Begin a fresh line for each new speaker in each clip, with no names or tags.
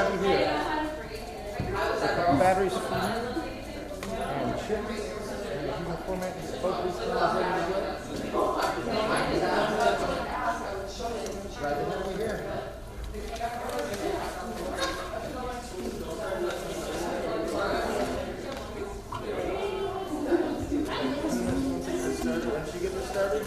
have you here. Batteries for you and chips. And if you can format both these files ready to go. Right over here. Once you get this started,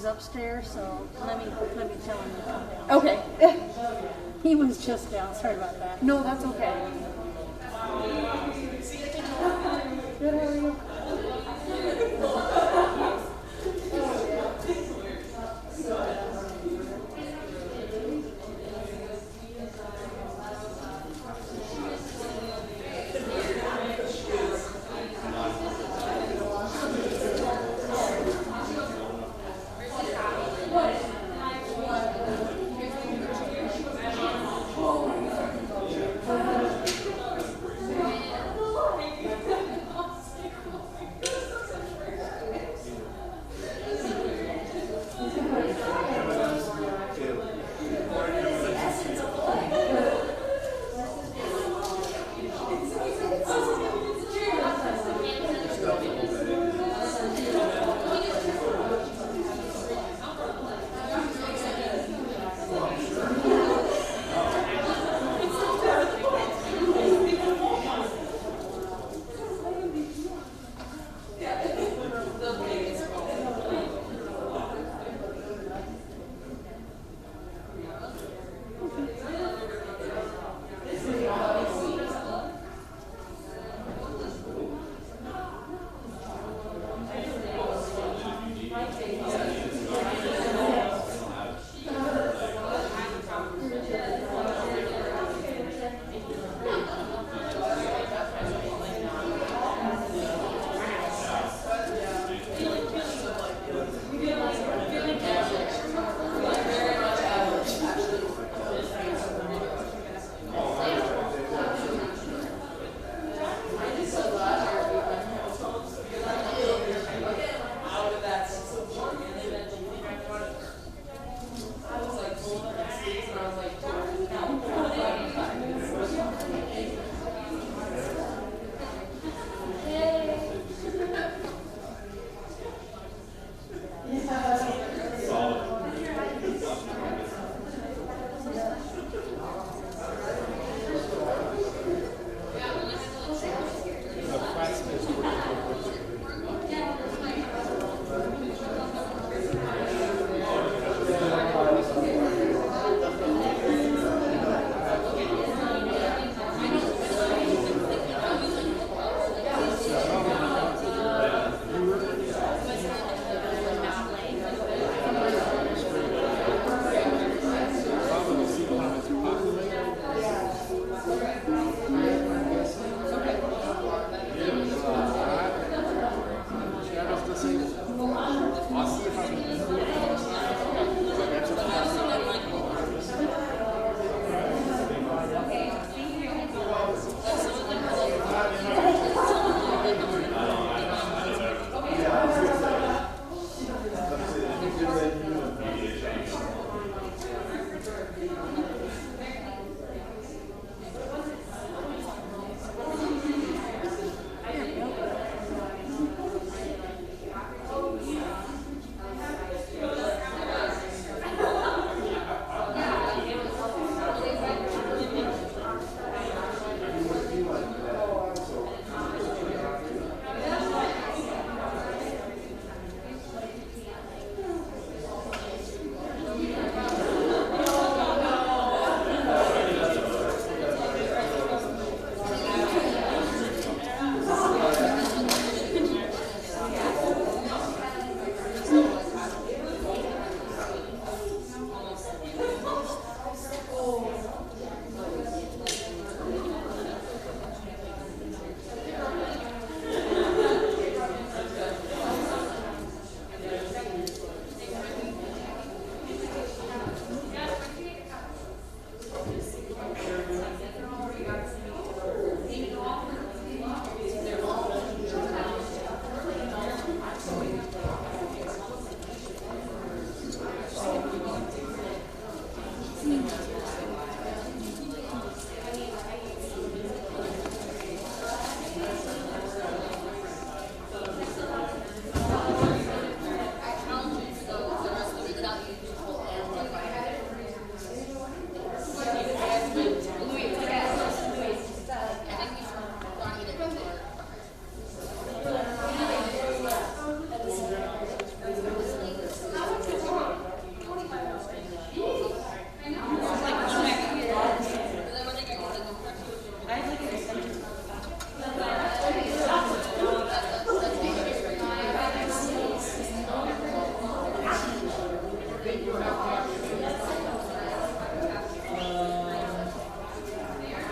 Upstairs, so let me tell him to come down.
Okay.
He was just down. Sorry about that.
No, that's okay.
Good, how are you?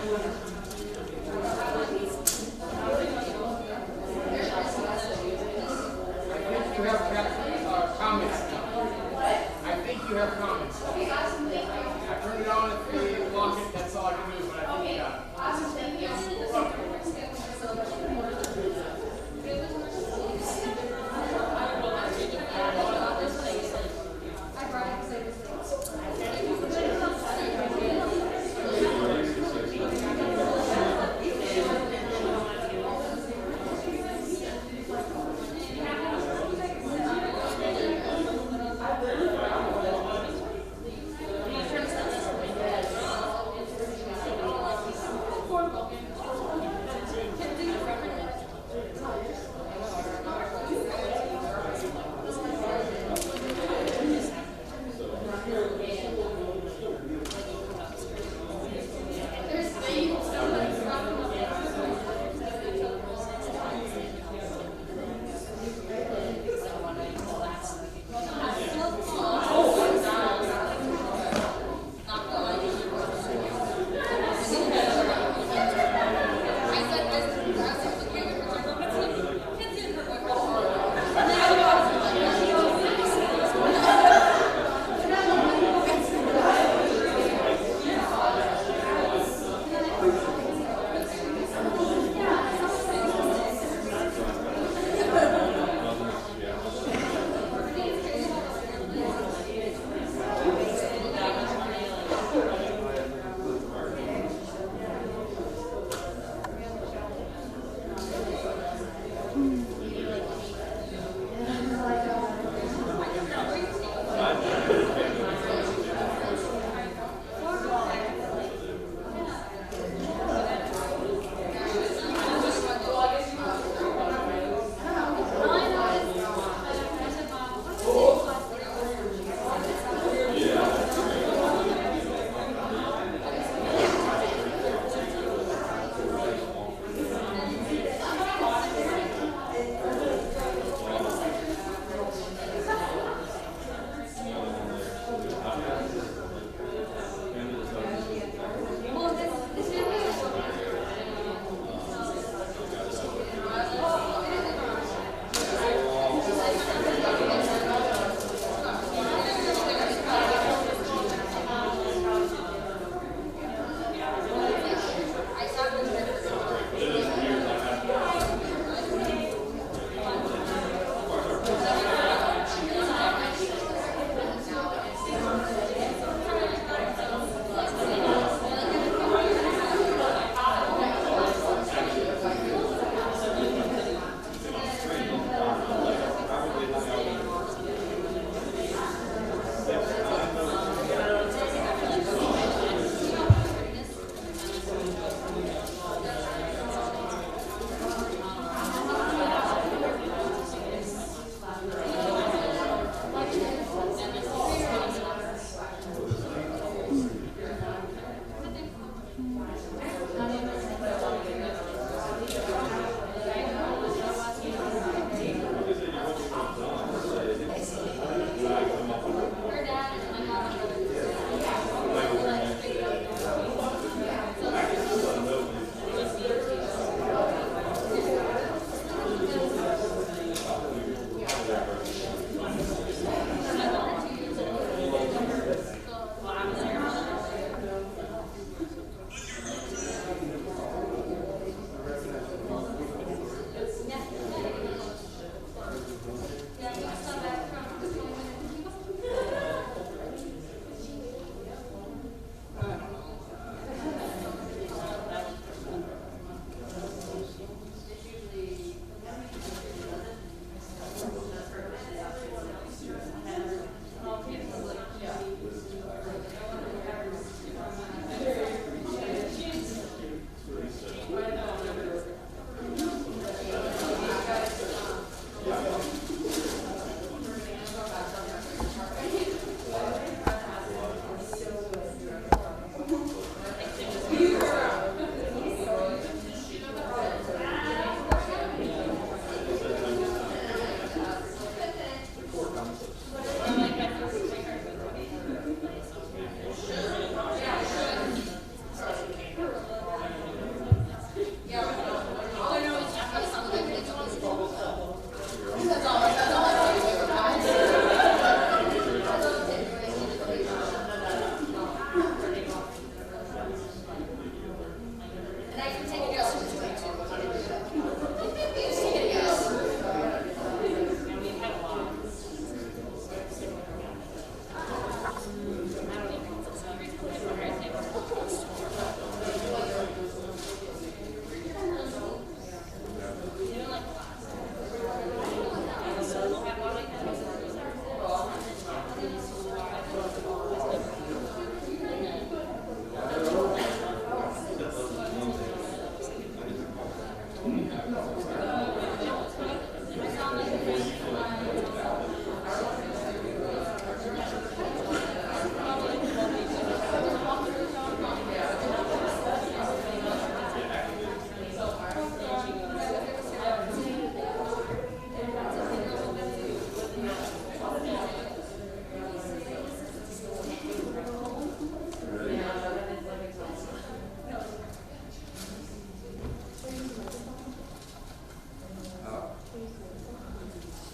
You have comments now. I think you have comments. I turned it on. If you lock it, that's all I can do. But I think you got it.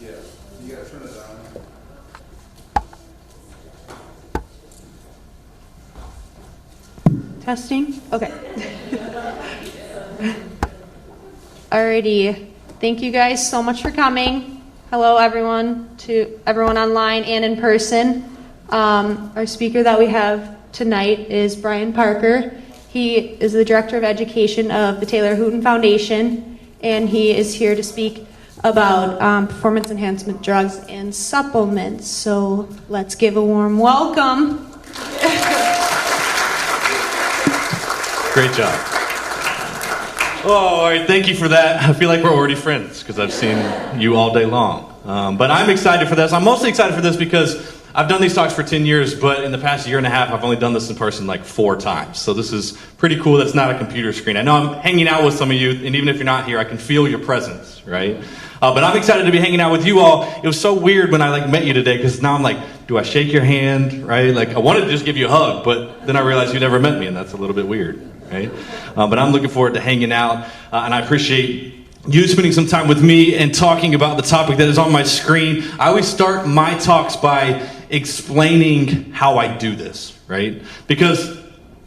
Yeah, you gotta turn it on.
Testing? Okay. Alrighty. Thank you guys so much for coming. Hello, everyone, to everyone online and in person. Our speaker that we have tonight is Brian Parker. He is the Director of Education of the Taylor Hooten Foundation, and he is here to speak about performance enhancement drugs and supplements. So let's give a warm welcome.
Great job. Oh, all right, thank you for that. I feel like we're already friends because I've seen you all day long. But I'm excited for this. I'm mostly excited for this because I've done these talks for 10 years, but in the past year and a half, I've only done this in person like 4 times. So this is pretty cool. That's not a computer screen. I know I'm hanging out with some of you, and even if you're not here, I can feel your presence, right? But I'm excited to be hanging out with you all. It was so weird when I met you today, because now I'm like, do I shake your hand, right? I wanted to just give you a hug, but then I realized you never met me, and that's a little bit weird, right? But I'm looking forward to hanging out, and I appreciate you spending some time with me and talking about the topic that is on my screen. I always start my talks by explaining how I do this, right? Because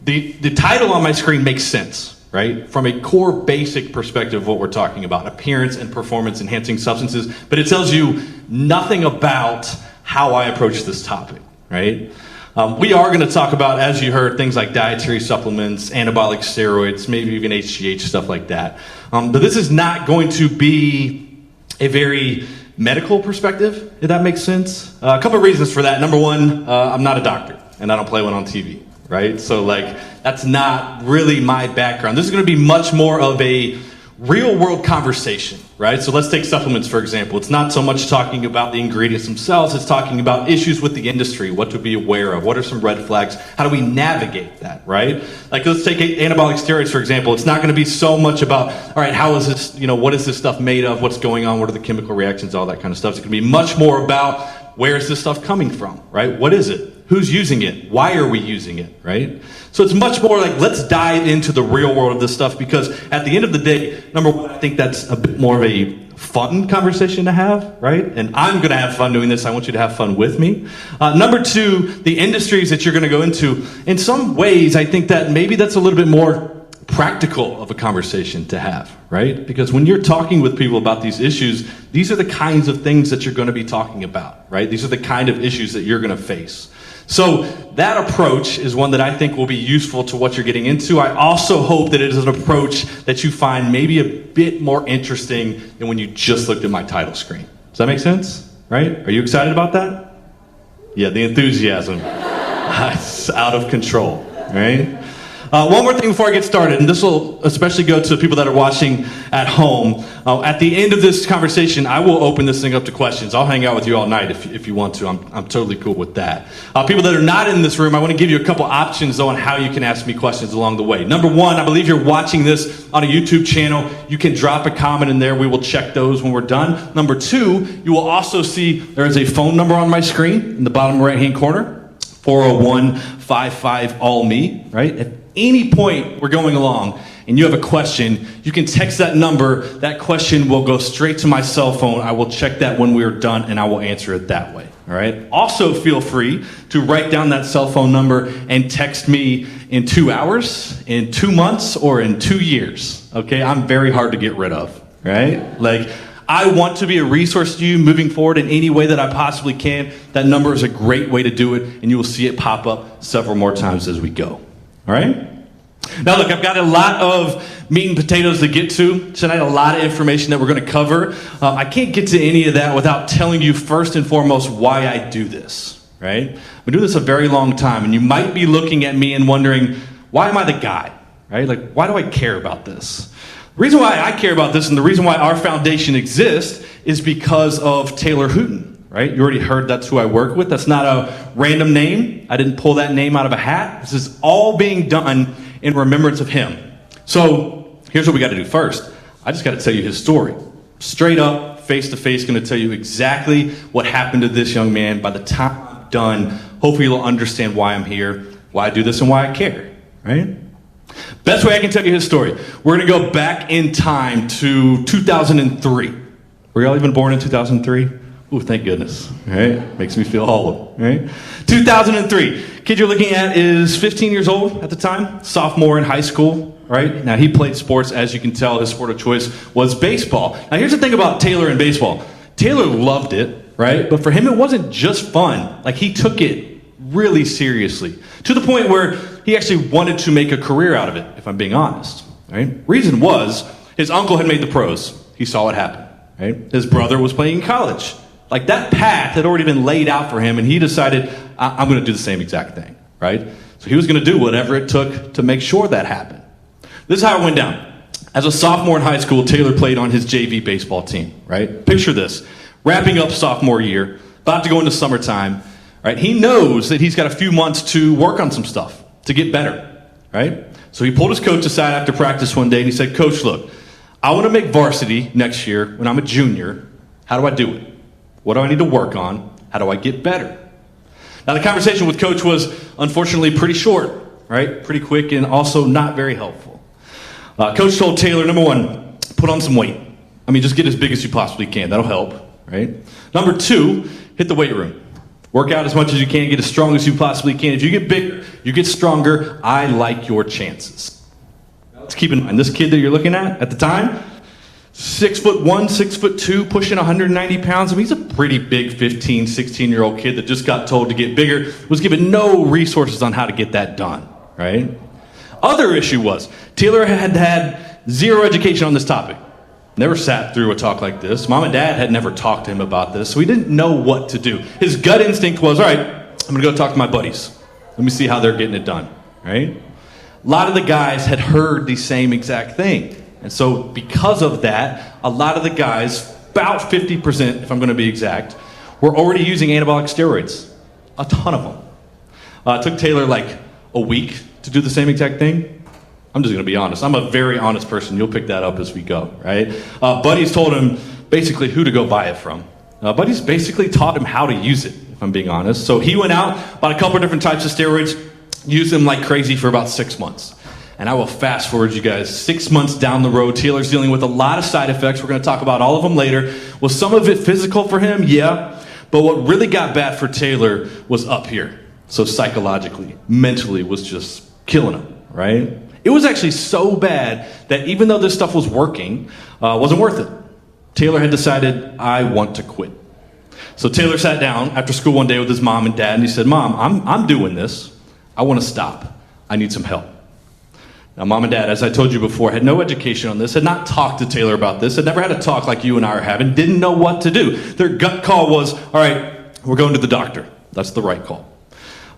the title on my screen makes sense, right? From a core basic perspective of what we're talking about, appearance and performance enhancing substances, but it tells you nothing about how I approach this topic, right? We are going to talk about, as you heard, things like dietary supplements, anabolic steroids, maybe even HGH, stuff like that. But this is not going to be a very medical perspective, if that makes sense. A couple of reasons for that. Number one, I'm not a doctor, and I don't play one on TV, right? So that's not really my background. This is going to be much more of a real world conversation, right? So let's take supplements, for example. It's not so much talking about the ingredients themselves, it's talking about issues with the industry, what to be aware of, what are some red flags, how do we navigate that, right? Let's take anabolic steroids, for example. It's not going to be so much about, all right, how is this, what is this stuff made of, what's going on, what are the chemical reactions, all that kind of stuff. It's going to be much more about, where is this stuff coming from, right? What is it? Who's using it? Why are we using it, right? So it's much more let's dive into the real world of this stuff, because at the end of the day, number one, I think that's a bit more of a fun conversation to have, right? And I'm going to have fun doing this. I want you to have fun with me. Number two, the industries that you're going to go into, in some ways, I think that maybe that's a little bit more practical of a conversation to have, right? Because when you're talking with people about these issues, these are the kinds of things that you're going to be talking about, right? These are the kind of issues that you're going to face. So that approach is one that I think will be useful to what you're getting into. I also hope that it is an approach that you find maybe a bit more interesting than when you just looked at my title screen. Does that make sense? Right? Are you excited about that? Yeah, the enthusiasm. It's out of control, right? One more thing before I get started, and this will especially go to people that are watching at home. At the end of this conversation, I will open this thing up to questions. I'll hang out with you all night if you want to. I'm totally cool with that. People that are not in this room, I want to give you a couple options though on how you can ask me questions along the way. Number one, I believe you're watching this on a YouTube channel. You can drop a comment in there. We will check those when we're done. Number two, you will also see there is a phone number on my screen in the bottom right-hand corner, 401-55-ALL-ME, right? any point we're going along and you have a question, you can text that number. That question will go straight to my cell phone. I will check that when we are done, and I will answer it that way. All right? Also, feel free to write down that cell phone number and text me in 2 hours, in 2 months, or in 2 years. Okay? I'm very hard to get rid of. Right? Like, I want to be a resource to you moving forward in any way that I possibly can. That number is a great way to do it, and you will see it pop up several more times as we go. All right? Now, look, I've got a lot of meat and potatoes to get to tonight, a lot of information that we're going to cover. I can't get to any of that without telling you first and foremost why I do this, right? I've been doing this a very long time, and you might be looking at me and wondering, why am I the guy, right? Like, why do I care about this? The reason why I care about this and the reason why our foundation exists is because of Taylor Hooten, right? You already heard that's who I work with. That's not a random name. I didn't pull that name out of a hat. This is all being done in remembrance of him. So here's what we got to do first. I just got to tell you his story. Straight up, face to face, going to tell you exactly what happened to this young man. By the time I'm done, hopefully you'll understand why I'm here, why I do this, and why I care, right? Best way I can tell you his story. We're going to go back in time to 2003. Were y'all even born in 2003? Ooh, thank goodness, right? Makes me feel old, right? 2003. Kid you're looking at is 15 years old at the time, sophomore in high school, right? Now, he played sports. As you can tell, his sport of choice was baseball. Now, here's the thing about Taylor and baseball. Taylor loved it, right? But for him, it wasn't just fun. Like, he took it really seriously, to the point where he actually wanted to make a career out of it, if I'm being honest, right? Reason was, his uncle had made the pros. He saw it happen, right? His brother was playing in college. Like, that path had already been laid out for him, and he decided, I'm going to do the same exact thing, right? So he was going to do whatever it took to make sure that happened. This is how it went down. As a sophomore in high school, Taylor played on his JV baseball team, right? Picture this. Wrapping up sophomore year, about to go into summertime, right? He knows that he's got a few months to work on some stuff, to get better, right? So he pulled his coach aside after practice one day, and he said, Coach, look, I want to make varsity next year when I'm a junior. How do I do it? What do I need to work on? How do I get better? Now, the conversation with Coach was unfortunately pretty short, right? Pretty quick and also not very helpful. Coach told Taylor, number one, put on some weight. I mean, just get as big as you possibly can. That'll help, right? Number two, hit the weight room. Work out as much as you can, get as strong as you possibly can. If you get bigger, you get stronger, I like your chances. Let's keep in mind, this kid that you're looking at the time, 6'1", 6'2", pushing 190 pounds. I mean, he's a pretty big 15, 16-year-old kid that just got told to get bigger, was given no resources on how to get that done, right? Other issue was, Taylor had zero education on this topic. Never sat through a talk like this. Mom and Dad had never talked to him about this, so he didn't know what to do. His gut instinct was, all right, I'm going to go talk to my buddies. Let me see how they're getting it done, right? A lot of the guys had heard the same exact thing. And so because of that, a lot of the guys, about 50%, if I'm going to be exact, were already using anabolic steroids. A ton of them. It took Taylor like a week to do the same exact thing. I'm just going to be honest. I'm a very honest person. You'll pick that up as we go, right? Buddies told him basically who to go buy it from. Buddies basically taught him how to use it, if I'm being honest. So he went out, bought a couple of different types of steroids, used them like crazy for about 6 months. And I will fast forward you guys 6 months down the road. Taylor's dealing with a lot of side effects. We're going to talk about all of them later. Was some of it physical for him? Yeah. But what really got bad for Taylor was up here. So psychologically, mentally was just killing him, right? It was actually so bad that even though this stuff was working, wasn't worth it. Taylor had decided, I want to quit. So Taylor sat down after school one day with his mom and dad, and he said, Mom, I'm doing this. I want to stop. I need some help. Now, Mom and Dad, as I told you before, had no education on this, had not talked to Taylor about this, had never had a talk like you and I are having, didn't know what to do. Their gut call was, all right, we're going to the doctor. That's the right call.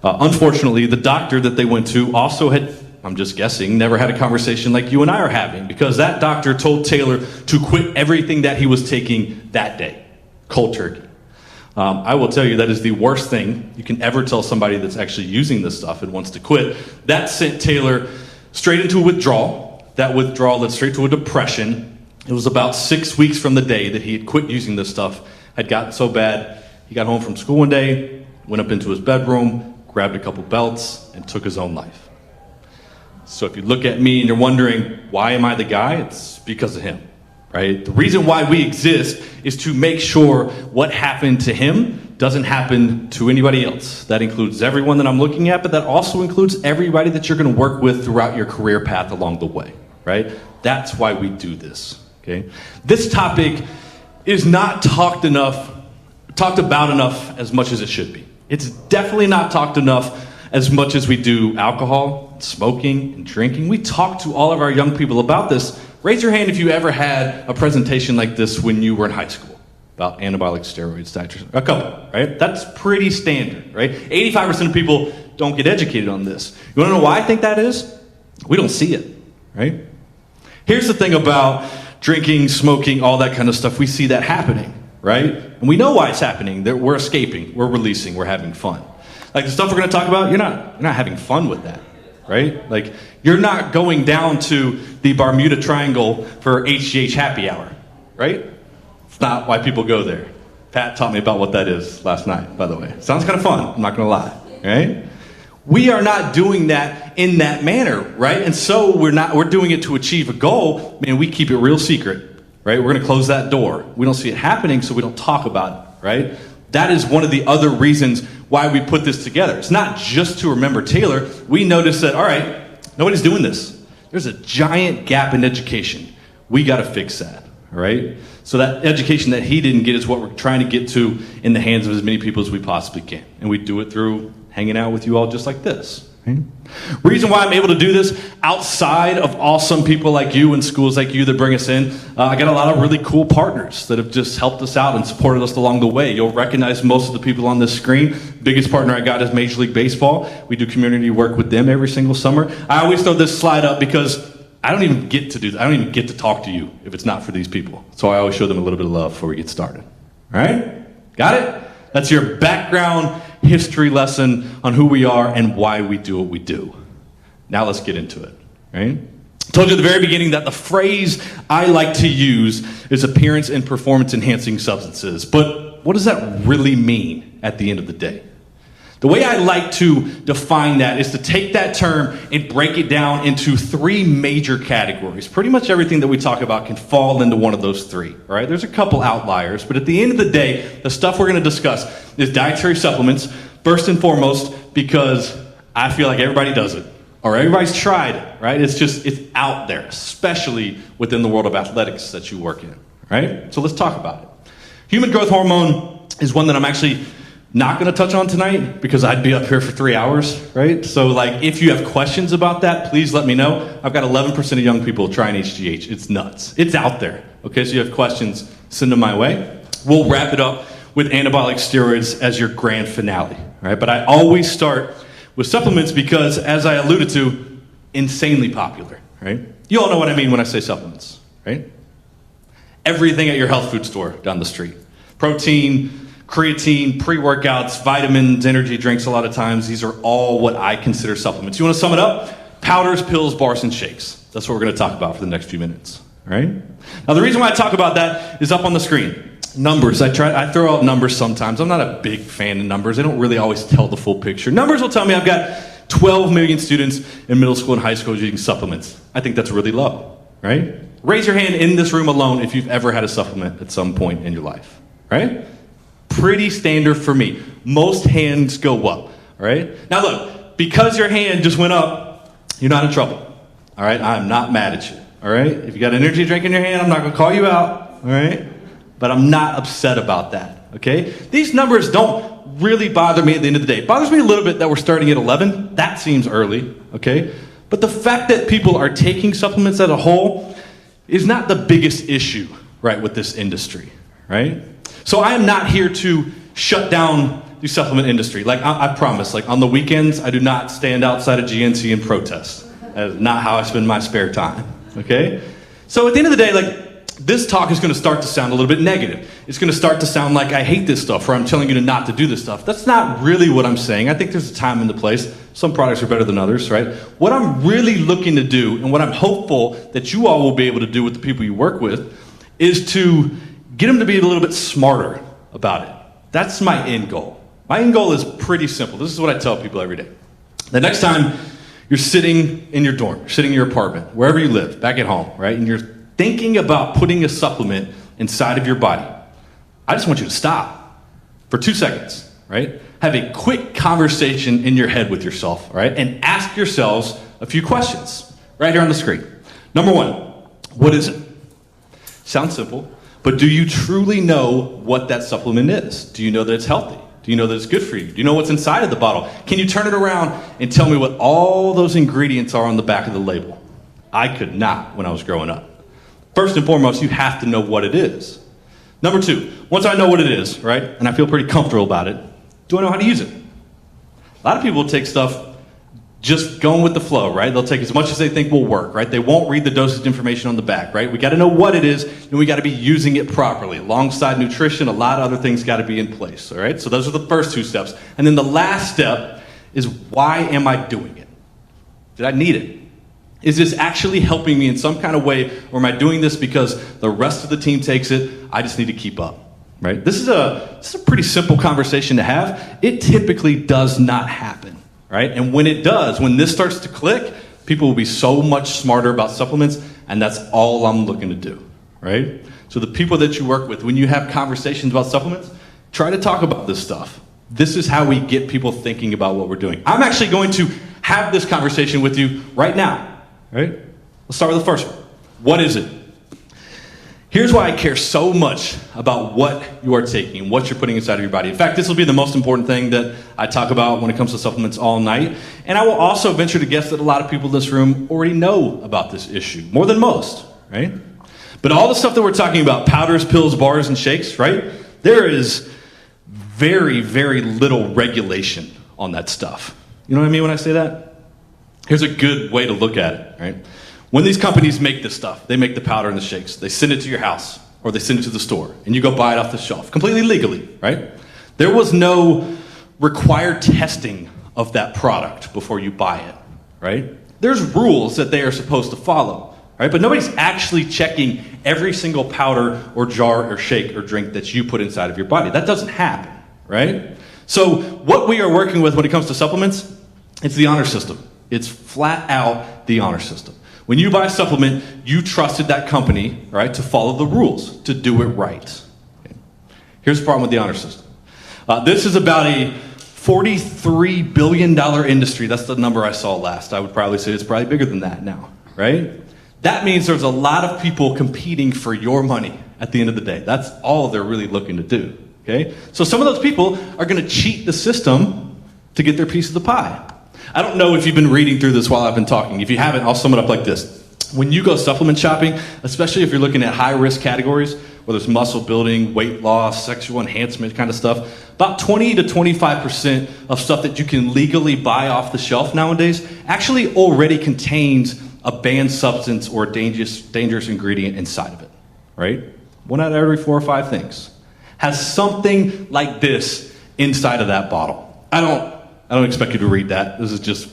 Unfortunately, the doctor that they went to also had, I'm just guessing, never had a conversation like you and I are having, because that doctor told Taylor to quit everything that he was taking that day. Cold turkey. I will tell you that is the worst thing you can ever tell somebody that's actually using this stuff and wants to quit. That sent Taylor straight into a withdrawal. That withdrawal led straight to a depression. It was about 6 weeks from the day that he had quit using this stuff. Had gotten so bad, he got home from school one day, went up into his bedroom, grabbed a couple belts, and took his own life. So if you look at me and you're wondering, why am I the guy? It's because of him, right? The reason why we exist is to make sure what happened to him doesn't happen to anybody else. That includes everyone that I'm looking at, but that also includes everybody that you're going to work with throughout your career path along the way, right? That's why we do this, okay? This topic is not talked about enough as much as it should be. It's definitely not talked enough as much as we do alcohol, smoking, and drinking. We talk to all of our young people about this. Raise your hand if you ever had a presentation like this when you were in high school about anabolic steroids, dietitian. A couple, right? That's pretty standard, right? 85% of people don't get educated on this. You want to know why I think that is? We don't see it, right? Here's the thing about drinking, smoking, all that kind of stuff. We see that happening, right? And we know why it's happening. That we're escaping, we're releasing, we're having fun. Like the stuff we're going to talk about, you're not having fun with that, right? Like you're not going down to the Bermuda Triangle for HGH happy hour, right? It's not why people go there. Pat taught me about what that is last night, by the way. Sounds kind of fun, I'm not going to lie, right? We are not doing that in that manner, right? And so we're doing it to achieve a goal. Man, we keep it real secret, right? We're going to close that door. We don't see it happening, so we don't talk about it, right? That is one of the other reasons why we put this together. It's not just to remember Taylor. We noticed that, all right, nobody's doing this. There's a giant gap in education. We got to fix that, all right? So that education that he didn't get is what we're trying to get to in the hands of as many people as we possibly can. And we do it through hanging out with you all just like this. Right? Reason why I'm able to do this outside of awesome people like you and schools like you that bring us in, I got a lot of really cool partners that have just helped us out and supported us along the way. You'll recognize most of the people on this screen. Biggest partner I got is Major League Baseball. We do community work with them every single summer. I always throw this slide up because I don't even get to do that. I don't even get to talk to you if it's not for these people. So I always show them a little bit of love before we get started. All right? Got it? That's your background history lesson on who we are and why we do what we do. Now let's get into it, right? I told you at the very beginning that the phrase I like to use is appearance and performance enhancing substances. But what does that really mean at the end of the day? The way I like to define that is to take that term and break it down into three major categories. Pretty much everything that we talk about can fall into one of those three, all right? There's a couple outliers, but at the end of the day, the stuff we're going to discuss is dietary supplements, first and foremost, because I feel like everybody does it, or everybody's tried it, right? It's out there, especially within the world of athletics that you work in, right? So let's talk about it. Human growth hormone is one that I'm actually not going to touch on tonight because I'd be up here for 3 hours, right? So like if you have questions about that, please let me know. I've got 11% of young people trying HGH. It's nuts. It's out there. Okay, so you have questions, send them my way. We'll wrap it up with anabolic steroids as your grand finale, right? But I always start with supplements because, as I alluded to, insanely popular, right? You all know what I mean when I say supplements, right? Everything at your health food store down the street. Protein, creatine, pre-workouts, vitamins, energy drinks a lot of times. These are all what I consider supplements. You want to sum it up? Powders, pills, bars, and shakes. That's what we're going to talk about for the next few minutes. All right? Now, the reason why I talk about that is up on the screen. Numbers. I throw out numbers sometimes. I'm not a big fan of numbers. They don't really always tell the full picture. Numbers will tell me I've got 12 million students in middle school and high school using supplements. I think that's really low, right? Raise your hand in this room alone if you've ever had a supplement at some point in your life, right? Pretty standard for me. Most hands go up, all right? Now look, because your hand just went up, you're not in trouble, all right? I'm not mad at you, all right? If you got an energy drink in your hand, I'm not going to call you out, all right? But I'm not upset about that, okay? These numbers don't really bother me at the end of the day. It bothers me a little bit that we're starting at 11. That seems early, okay? But the fact that people are taking supplements as a whole is not the biggest issue, right, with this industry, right? So I am not here to shut down the supplement industry. Like, I promise, like on the weekends, I do not stand outside of GNC and protest. That is not how I spend my spare time, okay? So at the end of the day, like, this talk is going to start to sound a little bit negative. It's going to start to sound like I hate this stuff, or I'm telling you not to do this stuff. That's not really what I'm saying. I think there's a time and a place. Some products are better than others, right? What I'm really looking to do, and what I'm hopeful that you all will be able to do with the people you work with, is to get them to be a little bit smarter about it. That's my end goal. My end goal is pretty simple. This is what I tell people every day. The next time You're sitting in your dorm, you're sitting in your apartment, wherever you live, back at home, right? And you're thinking about putting a supplement inside of your body. I just want you to stop for 2 seconds, right? Have a quick conversation in your head with yourself, right? And ask yourselves a few questions right here on the screen. Number one, what is it? Sounds simple, but do you truly know what that supplement is? Do you know that it's healthy? Do you know that it's good for you? Do you know what's inside of the bottle? Can you turn it around and tell me what all those ingredients are on the back of the label? I could not when I was growing up. First and foremost, you have to know what it is. Number two, once I know what it is, right, and I feel pretty comfortable about it, do I know how to use it? A lot of people take stuff just going with the flow, right? They'll take as much as they think will work, right? They won't read the dosage information on the back, right? We got to know what it is, and we got to be using it properly. Alongside nutrition, a lot of other things got to be in place, all right? So those are the first two steps. And then the last step is, why am I doing it? Did I need it? Is this actually helping me in some kind of way, or am I doing this because the rest of the team takes it, I just need to keep up, right? This is a pretty simple conversation to have. It typically does not happen. Right? And when it does, when this starts to click, people will be so much smarter about supplements, and that's all I'm looking to do, right? So the people that you work with, when you have conversations about supplements, try to talk about this stuff. This is how we get people thinking about what we're doing. I'm actually going to have this conversation with you right now, right? Let's start with the first one. What is it? Here's why I care so much about what you are taking, what you're putting inside of your body. In fact, this will be the most important thing that I talk about when it comes to supplements all night. And I will also venture to guess that a lot of people in this room already know about this issue, more than most, right? But all the stuff that we're talking about, powders, pills, bars, and shakes, right? There is very, very little regulation on that stuff. You know what I mean when I say that? Here's a good way to look at it, right? When these companies make this stuff, they make the powder and the shakes, they send it to your house, or they send it to the store, and you go buy it off the shelf, completely legally, right? There was no required testing of that product before you buy it, right? There's rules that they are supposed to follow, right? But nobody's actually checking every single powder or jar or shake or drink that you put inside of your body. That doesn't happen, right? So what we are working with when it comes to supplements, it's the honor system. It's flat out the honor system. When you buy a supplement, you trusted that company, right, to follow the rules, to do it right. Okay. Here's the problem with the honor system. This is about a $43 billion industry. That's the number I saw last. I would probably say it's probably bigger than that now, right? That means there's a lot of people competing for your money at the end of the day. That's all they're really looking to do, okay? So some of those people are going to cheat the system to get their piece of the pie. I don't know if you've been reading through this while I've been talking. If you haven't, I'll sum it up like this. When you go supplement shopping, especially if you're looking at high-risk categories, whether it's muscle building, weight loss, sexual enhancement kind of stuff, about 20 to 25% of stuff that you can legally buy off the shelf nowadays actually already contains a banned substance or a dangerous ingredient inside of it, right? 1 out of every 4 or 5 things has something like this inside of that bottle. I don't expect you to read that. This is just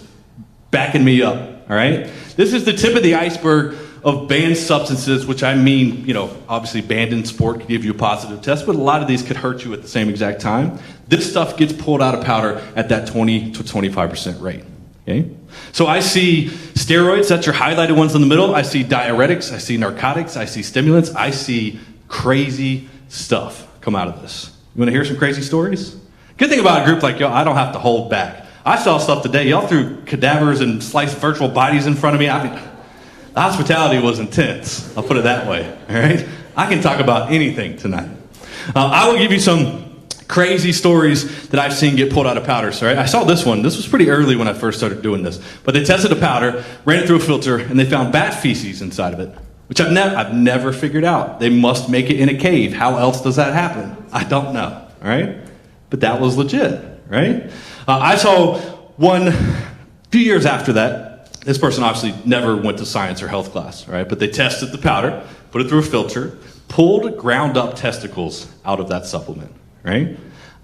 backing me up, all right? This is the tip of the iceberg of banned substances, which I mean, obviously banned in sport could give you a positive test, but a lot of these could hurt you at the same exact time. This stuff gets pulled out of powder at that 20 to 25% rate, okay? So I see steroids, that's your highlighted ones in the middle. I see diuretics, I see narcotics, I see stimulants, I see crazy stuff come out of this. You wanna hear some crazy stories? Good thing about a group like y'all, I don't have to hold back. I saw stuff today. Y'all threw cadavers and sliced virtual bodies in front of me. I mean, the hospitality was intense. I'll put it that way, all right? I can talk about anything tonight. I will give you some crazy stories that I've seen get pulled out of powders, all right? I saw this one. This was pretty early when I first started doing this. But they tested a powder, ran it through a filter, and they found bat feces inside of it, which I've never figured out. They must make it in a cave. How else does that happen? I don't know, all right? But that was legit, right? I saw one few years after that. This person obviously never went to science or health class, right? But they tested the powder, put it through a filter, pulled ground up testicles out of that supplement, right?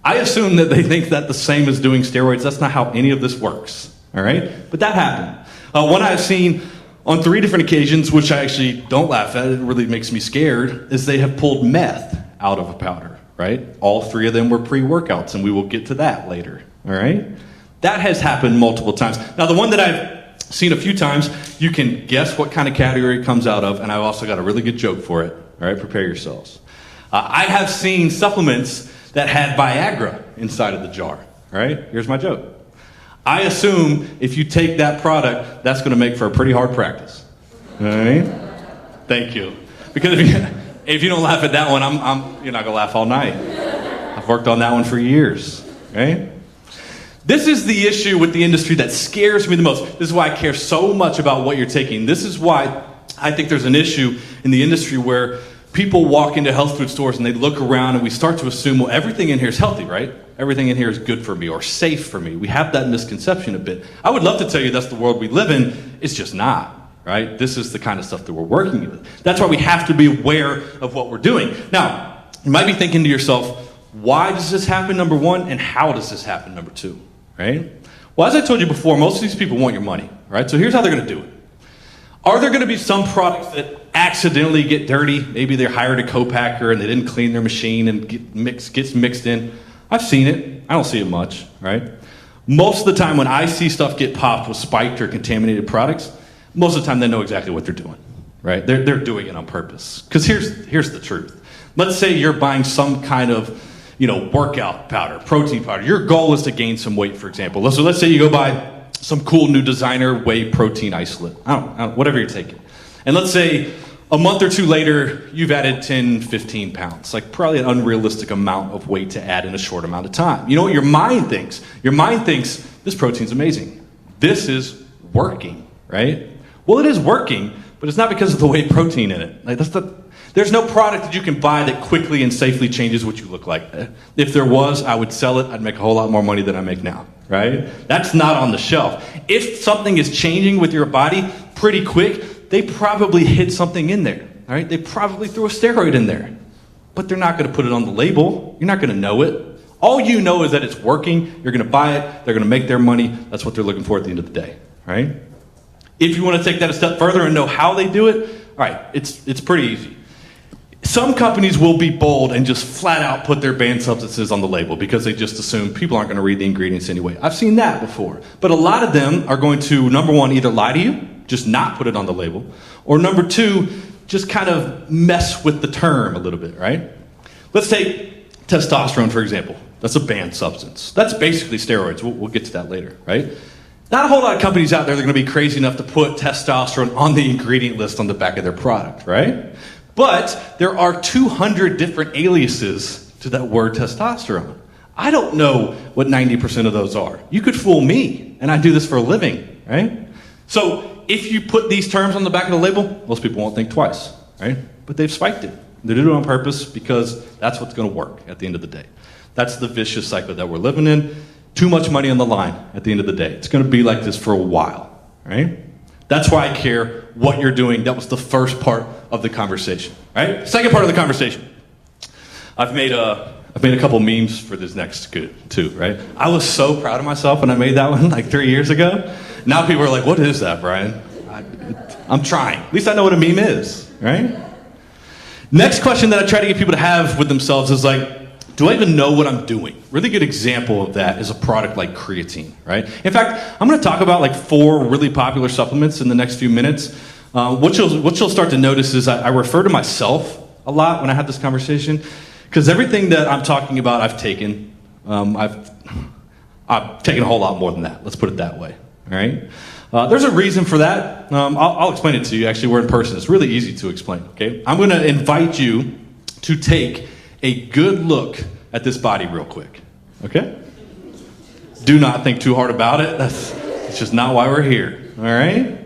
I assume that they think that the same as doing steroids. That's not how any of this works, all right? But that happened. One I've seen on 3 different occasions, which I actually don't laugh at, it really makes me scared, is they have pulled meth out of a powder. Right? All 3 of them were pre-workouts, and we will get to that later, all right? That has happened multiple times. Now, the one that I've seen a few times. You can guess what kind of category it comes out of, and I've also got a really good joke for it. All right, prepare yourselves. I have seen supplements that had Viagra inside of the jar. All right, here's my joke. I assume if you take that product, that's going to make for a pretty hard practice. All right? Thank you. Because if you don't laugh at that one, you're not going to laugh all night. I've worked on that one for years. Right? This is the issue with the industry that scares me the most. This is why I care so much about what you're taking. This is why I think there's an issue in the industry where people walk into health food stores and they look around and we start to assume, well, everything in here is healthy, right? Everything in here is good for me or safe for me. We have that misconception a bit. I would love to tell you that's the world we live in. It's just not, right? This is the kind of stuff that we're working with. That's why we have to be aware of what we're doing. Now, you might be thinking to yourself, why does this happen, number one, and how does this happen, number two, right? Well, as I told you before, most of these people want your money, right? So here's how they're going to do it. Are there going to be some products that accidentally get dirty? Maybe they hired a co-packer and they didn't clean their machine and gets mixed in. I've seen it. I don't see it much, right? Most of the time when I see stuff get popped with spiked or contaminated products, most of the time they know exactly what they're doing, right? They're doing it on purpose. Because here's the truth. Let's say you're buying some kind of, workout powder, protein powder. Your goal is to gain some weight, for example. So let's say you go buy some cool new designer whey protein isolate. I don't, whatever you're taking. And let's say a month or two later, you've added 10, 15 pounds. Like probably an unrealistic amount of weight to add in a short amount of time. You know what your mind thinks? Your mind thinks, this protein's amazing. This is working, right? Well, it is working, but it's not because of the whey protein in it. There's no product that you can buy that quickly and safely changes what you look like. If there was, I would sell it. I'd make a whole lot more money than I make now, right? That's not on the shelf. If something is changing with your body pretty quick, they probably hid something in there, all right? They probably threw a steroid in there, but they're not going to put it on the label. You're not going to know it. All you know is that it's working. You're going to buy it. They're going to make their money. That's what they're looking for at the end of the day, right? If you want to take that a step further and know how they do it, all right, it's pretty easy. Some companies will be bold and just flat out put their banned substances on the label because they just assume people aren't going to read the ingredients anyway. I've seen that before. But a lot of them are going to, number one, either lie to you, just not put it on the label, or number two, just kind of mess with the term a little bit, right? Let's take testosterone, for example. That's a banned substance. That's basically steroids. We'll get to that later, right? Not a whole lot of companies out there that are going to be crazy enough to put testosterone on the ingredient list on the back of their product, right? But there are 200 different aliases to that word testosterone. I don't know what 90% of those are. You could fool me, and I do this for a living, right? So if you put these terms on the back of the label, most people won't think twice, right? But they've spiked it. They did it on purpose because that's what's going to work at the end of the day. That's the vicious cycle that we're living in. Too much money on the line at the end of the day. It's going to be like this for a while, right? That's why I care what you're doing. That was the first part of the conversation, right? Second part of the conversation. I've made a couple memes for this next too, right? I was so proud of myself when I made that one like 3 years ago. Now people are like, what is that, Brian? I'm trying. At least I know what a meme is, right? Next question that I try to get people to have with themselves is like, do I even know what I'm doing? Really good example of that is a product like creatine, right? In fact, I'm going to talk about like 4 really popular supplements in the next few minutes. What you'll start to notice is I refer to myself a lot when I have this conversation because everything that I'm talking about I've taken. I've taken a whole lot more than that. Let's put it that way, all right? There's a reason for that. I'll explain it to you. Actually, we're in person. It's really easy to explain, okay? I'm going to invite you to take a good look at this body real quick, okay? Do not think too hard about it. It's just not why we're here, all right?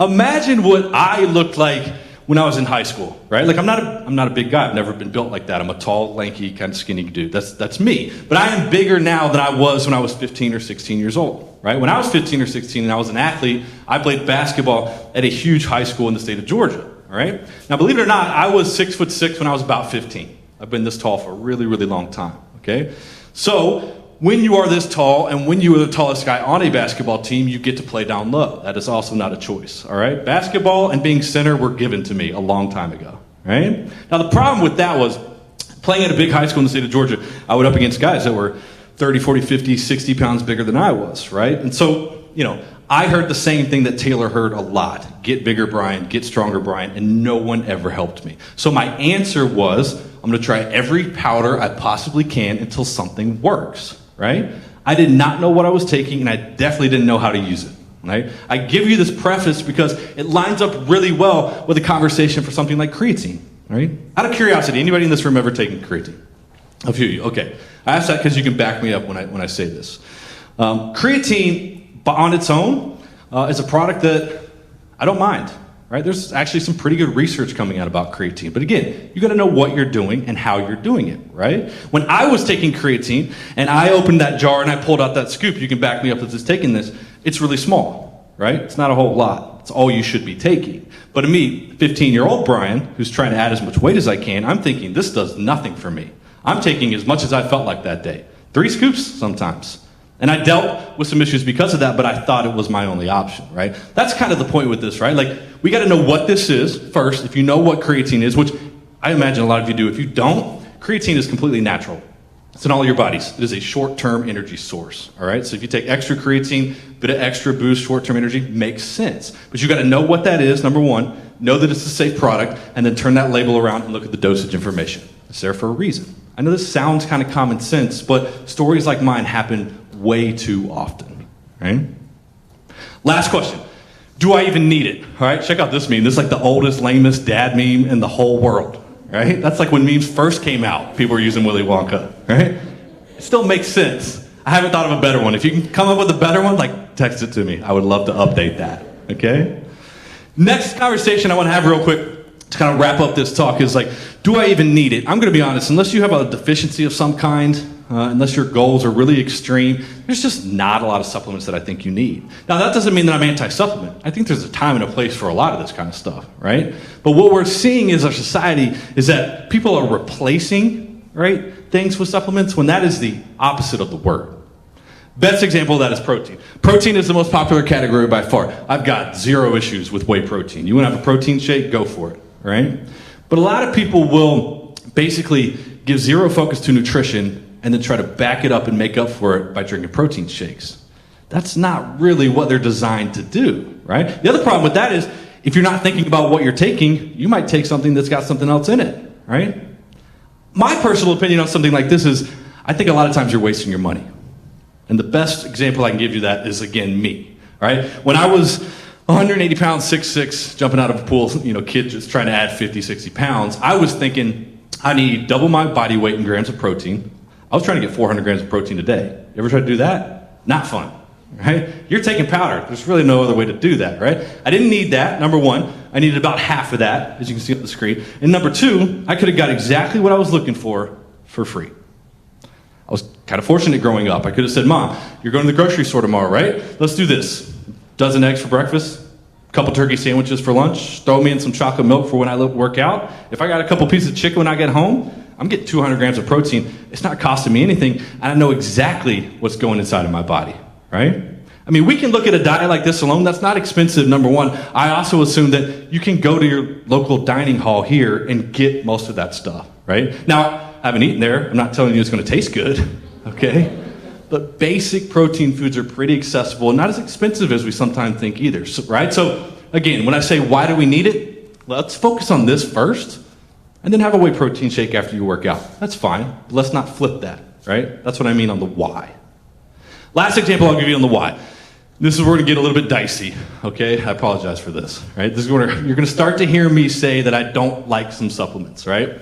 Imagine what I looked like when I was in high school, right? Like I'm not a big guy. I've never been built like that. I'm a tall, lanky, kind of skinny dude. That's me. But I am bigger now than I was when I was 15 or 16 years old, right? When I was 15 or 16 and I was an athlete, I played basketball at a huge high school in the state of Georgia, all right? Now, believe it or not, I was 6'6" when I was about 15. I've been this tall for a really, really long time, okay? So when you are this tall and when you are the tallest guy on a basketball team, you get to play down low. That is also not a choice, all right? Basketball and being center were given to me a long time ago, right? Now, the problem with that was playing at a big high school in the state of Georgia, I went up against guys that were 30, 40, 50, 60 pounds bigger than I was, right? And so, I heard the same thing that Taylor heard a lot. Get bigger, Brian, get stronger, Brian, and no one ever helped me. So my answer was, I'm gonna try every powder I possibly can until something works, right? I did not know what I was taking, and I definitely didn't know how to use it, right? I give you this preface because it lines up really well with a conversation for something like creatine, right? Out of curiosity, anybody in this room ever taken creatine? A few of you, okay. I ask that because you can back me up when I say this. Creatine, on its own, is a product that I don't mind, right? There's actually some pretty good research coming out about creatine. But again, you got to know what you're doing and how you're doing it, right? When I was taking creatine and I opened that jar and I pulled out that scoop, you can back me up as it's taking this, it's really small, right? It's not a whole lot. It's all you should be taking. But to me, 15-year-old Brian, who's trying to add as much weight as I can, I'm thinking this does nothing for me. I'm taking as much as I felt like that day. 3 scoops sometimes. And I dealt with some issues because of that, but I thought it was my only option, right? That's kind of the point with this, right? Like, we got to know what this is first. If you know what creatine is, which I imagine a lot of you do. If you don't, creatine is completely natural. It's in all your bodies. It is a short-term energy source, all right? So if you take extra creatine, bit of extra boost, short-term energy, makes sense. But you got to know what that is, number one, know that it's a safe product, and then turn that label around and look at the dosage information. It's there for a reason. I know this sounds kind of common sense, but stories like mine happen way too often, right? Last question. Do I even need it? All right, check out this meme. This is like the oldest, lamest dad meme in the whole world, right? That's like when memes first came out, people were using Willy Wonka, right? It still makes sense. I haven't thought of a better one. If you can come up with a better one, like, text it to me. I would love to update that, okay? Next conversation I want to have real quick to kind of wrap up this talk is like, do I even need it? I'm going to be honest, unless you have a deficiency of some kind, unless your goals are really extreme, there's just not a lot of supplements that I think you need. Now, that doesn't mean that I'm anti-supplement. I think there's a time and a place for a lot of this kind of stuff, right? But what we're seeing is our society is that people are replacing, right, things with supplements when that is the opposite of the word. Best example of that is protein. Protein is the most popular category by far. I've got 0 issues with whey protein. You want to have a protein shake? Go for it, right? But a lot of people will basically give 0 focus to nutrition and then try to back it up and make up for it by drinking protein shakes. That's not really what they're designed to do, right? The other problem with that is if you're not thinking about what you're taking, you might take something that's got something else in it, right? My personal opinion on something like this is I think a lot of times you're wasting your money. And the best example I can give you that is, again, me, right? When I was 180 pounds, 6'6", jumping out of a pool, kid just trying to add 50, 60 pounds, I was thinking I need double my body weight in grams of protein. I was trying to get 400 grams of protein a day. You ever try to do that? Not fun, right? You're taking powder. There's really no other way to do that, right? I didn't need that, number one. I needed about half of that, as you can see on the screen. And number two, I could have got exactly what I was looking for free. I was kind of fortunate growing up. I could have said, Mom, you're going to the grocery store tomorrow, right? Let's do this. Dozen eggs for breakfast, a couple turkey sandwiches for lunch, throw me in some chocolate milk for when I work out. If I got a couple pieces of chicken when I get home, I'm getting 200 grams of protein. It's not costing me anything, and I know exactly what's going inside of my body, right? I mean, we can look at a diet like this alone. That's not expensive, number one. I also assume that you can go to your local dining hall here and get most of that stuff, right? Now, I haven't eaten there. I'm not telling you it's going to taste good, okay? But basic protein foods are pretty accessible and not as expensive as we sometimes think either, right? So, again, when I say why do we need it, let's focus on this first. And then have a whey protein shake after you work out. That's fine, but let's not flip that, right? That's what I mean on the why. Last example I'll give you on the why. This is where we're going to get a little bit dicey, okay? I apologize for this, right? This is where you're going to start to hear me say that I don't like some supplements, right?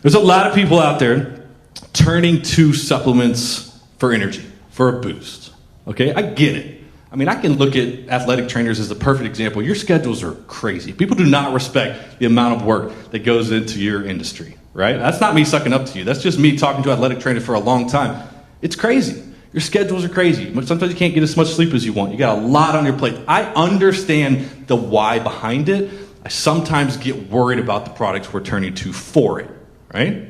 There's a lot of people out there turning to supplements for energy, for a boost, okay? I get it. I mean, I can look at athletic trainers as the perfect example. Your schedules are crazy. People do not respect the amount of work that goes into your industry, right? That's not me sucking up to you. That's just me talking to athletic trainers for a long time. It's crazy. Your schedules are crazy. Sometimes you can't get as much sleep as you want. You got a lot on your plate. I understand the why behind it. I sometimes get worried about the products we're turning to for it, right?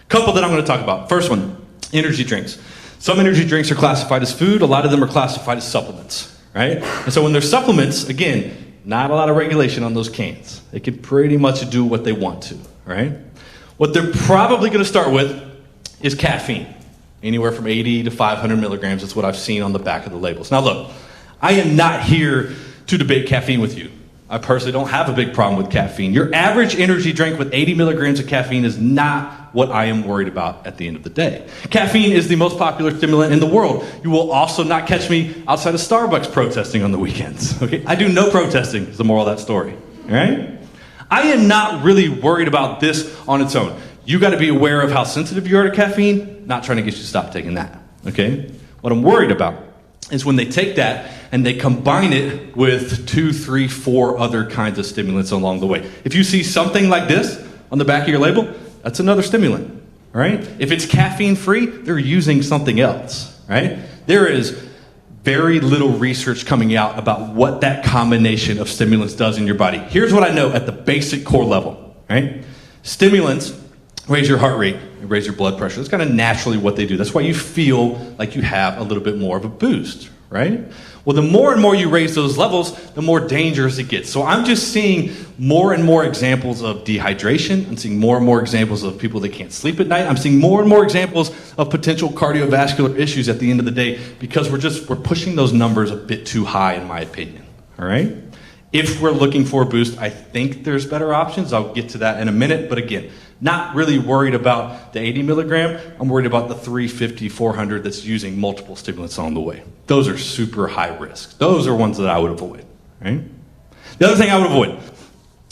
Couple that I'm going to talk about. First one, energy drinks. Some energy drinks are classified as food. A lot of them are classified as supplements, right? And so when they're supplements, again, not a lot of regulation on those cans. They can pretty much do what they want to, right? What they're probably going to start with is caffeine. Anywhere from 80 to 500 milligrams is what I've seen on the back of the labels. Now look, I am not here to debate caffeine with you. I personally don't have a big problem with caffeine. Your average energy drink with 80 milligrams of caffeine is not what I am worried about at the end of the day. Caffeine is the most popular stimulant in the world. You will also not catch me outside of Starbucks protesting on the weekends. Okay, I do no protesting is the moral of that story. All right? I am not really worried about this on its own. You got to be aware of how sensitive you are to caffeine, not trying to get you to stop taking that. Okay? What I'm worried about is when they take that and they combine it with 2, 3, 4 other kinds of stimulants along the way. If you see something like this on the back of your label, that's another stimulant, right? If it's caffeine free, they're using something else, right? There is very little research coming out about what that combination of stimulants does in your body. Here's what I know at the basic core level, right? Stimulants raise your heart rate and raise your blood pressure. That's kind of naturally what they do. That's why you feel like you have a little bit more of a boost, right? Well, the more and more you raise those levels, the more dangerous it gets. So I'm just seeing more and more examples of dehydration. I'm seeing more and more examples of people that can't sleep at night. I'm seeing more and more examples of potential cardiovascular issues at the end of the day because we're pushing those numbers a bit too high, in my opinion, all right? If we're looking for a boost, I think there's better options. I'll get to that in a minute, but again, not really worried about the 80 milligram. I'm worried about the 350, 400 that's using multiple stimulants on the way. Those are super high risk. Those are ones that I would avoid, right? The other thing I would avoid,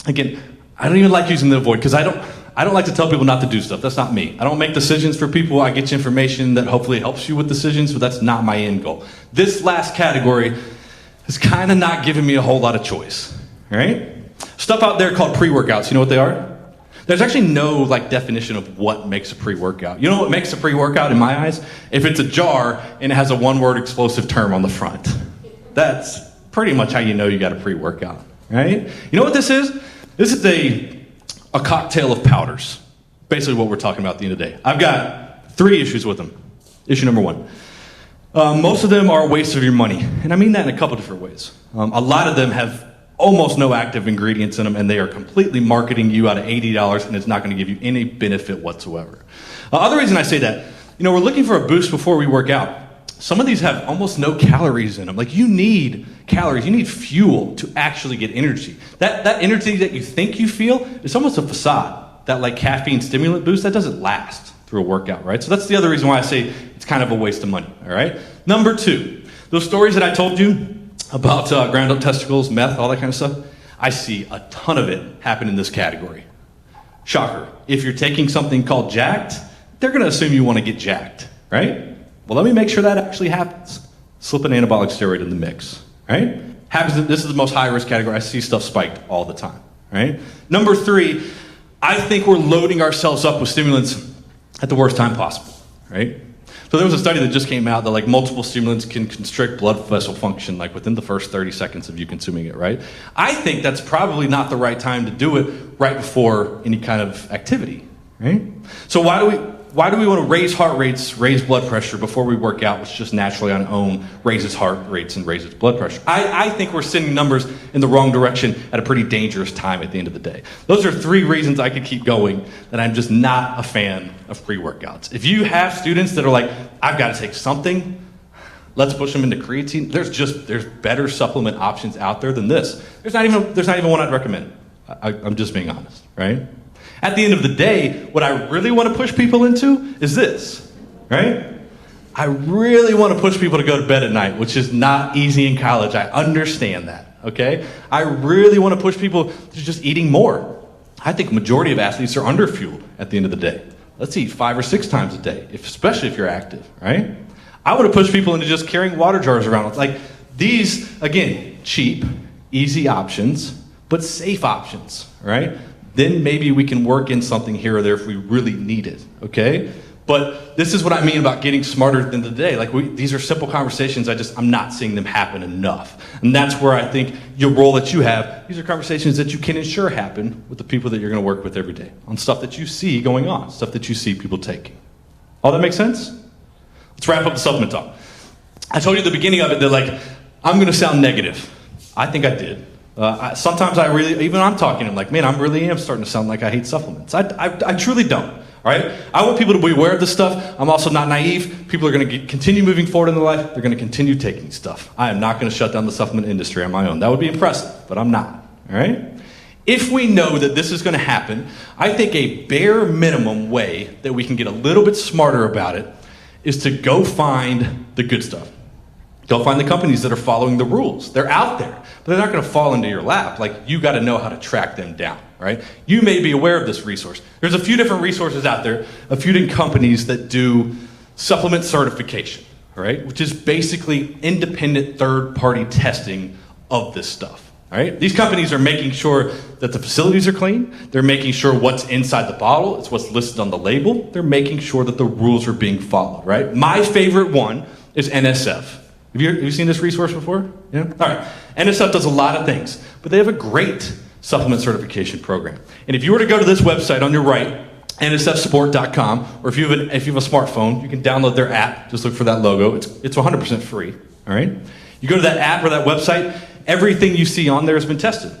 again, I don't even like using the avoid because I don't like to tell people not to do stuff. That's not me. I don't make decisions for people. I get you information that hopefully helps you with decisions, but that's not my end goal. This last category is kind of not giving me a whole lot of choice, all right? Stuff out there called pre-workouts. You know what they are? There's actually no definition of what makes a pre-workout. You know what makes a pre-workout in my eyes? If it's a jar and it has a one-word explosive term on the front. That's pretty much how you know you got a pre-workout, right? You know what this is? This is a cocktail of powders. Basically what we're talking about at the end of the day. I've got 3 issues with them. Issue number 1. Most of them are a waste of your money. And I mean that in a couple different ways. A lot of them have almost no active ingredients in them, and they are completely marketing you out of $80, and it's not going to give you any benefit whatsoever. Other reason I say that, we're looking for a boost before we work out. Some of these have almost no calories in them. You need calories, you need fuel to actually get energy. That energy that you think you feel is almost a facade. That caffeine stimulant boost, that doesn't last through a workout, right? So that's the other reason why I say it's kind of a waste of money, all right? Number 2, those stories that I told you about ground up testicles, meth, all that kind of stuff, I see a ton of it happen in this category. Shocker. If you're taking something called jacked, they're going to assume you want to get jacked, right? Well, let me make sure that actually happens. Slip an anabolic steroid in the mix, right? This is the most high-risk category. I see stuff spiked all the time, right? Number 3, I think we're loading ourselves up with stimulants at the worst time possible, right? So there was a study that just came out that multiple stimulants can constrict blood vessel function within the first 30 seconds of you consuming it, right? I think that's probably not the right time to do it right before any kind of activity, right? So why do we want to raise heart rates, raise blood pressure before we work out, which just naturally on its own raises heart rates and raises blood pressure? I think we're sending numbers in the wrong direction at a pretty dangerous time at the end of the day. Those are 3 reasons I could keep going that I'm just not a fan of pre-workouts. If you have students that are I've got to take something, let's push them into creatine. There's better supplement options out there than this. There's not even one I'd recommend. I'm just being honest, right? At the end of the day, what I really want to push people into is this, right? I really want to push people to go to bed at night, which is not easy in college. I understand that, okay? I really want to push people to just eating more. I think majority of athletes are underfueled at the end of the day. Let's eat 5 or 6 times a day, especially if you're active, right? I want to push people into just carrying water jars around. These, again, cheap, easy options, but safe options, right? Then maybe we can work in something here or there if we really need it, okay? But this is what I mean about getting smarter at the end of the day. These are simple conversations, I'm not seeing them happen enough. And that's where I think your role that you have, these are conversations that you can ensure happen with the people that you're gonna work with every day on stuff that you see going on, stuff that you see people taking. All that makes sense? Let's wrap up the supplement talk. I told you at the beginning of it that I'm gonna sound negative. I think I did. Sometimes I'm talking, I'm really am starting to sound like I hate supplements. I truly don't, All right? I want people to be aware of this stuff. I'm also not naive. People are going to continue moving forward in their life. They're going to continue taking stuff. I am not going to shut down the supplement industry on my own. That would be impressive, but I'm not. All right? If we know that this is going to happen, I think a bare minimum way that we can get a little bit smarter about it is to go find the good stuff. Go find the companies that are following the rules. They're out there, but they're not going to fall into your lap. Like, you got to know how to track them down, right? You may be aware of this resource. There's a few different resources out there, a few different companies that do supplement certification, right? Which is basically independent third-party testing of this stuff. All right? These companies are making sure that the facilities are clean. They're making sure what's inside the bottle is what's listed on the label. They're making sure that the rules are being followed, right? My favorite one is NSF. Have you seen this resource before? Yeah? All right. NSF does a lot of things, but they have a great supplement certification program. And if you were to go to this website on your right, nsfsport.com, or if you have a smartphone, you can download their app. Just look for that logo. It's 100% free, all right? You go to that app or that website, everything you see on there has been tested.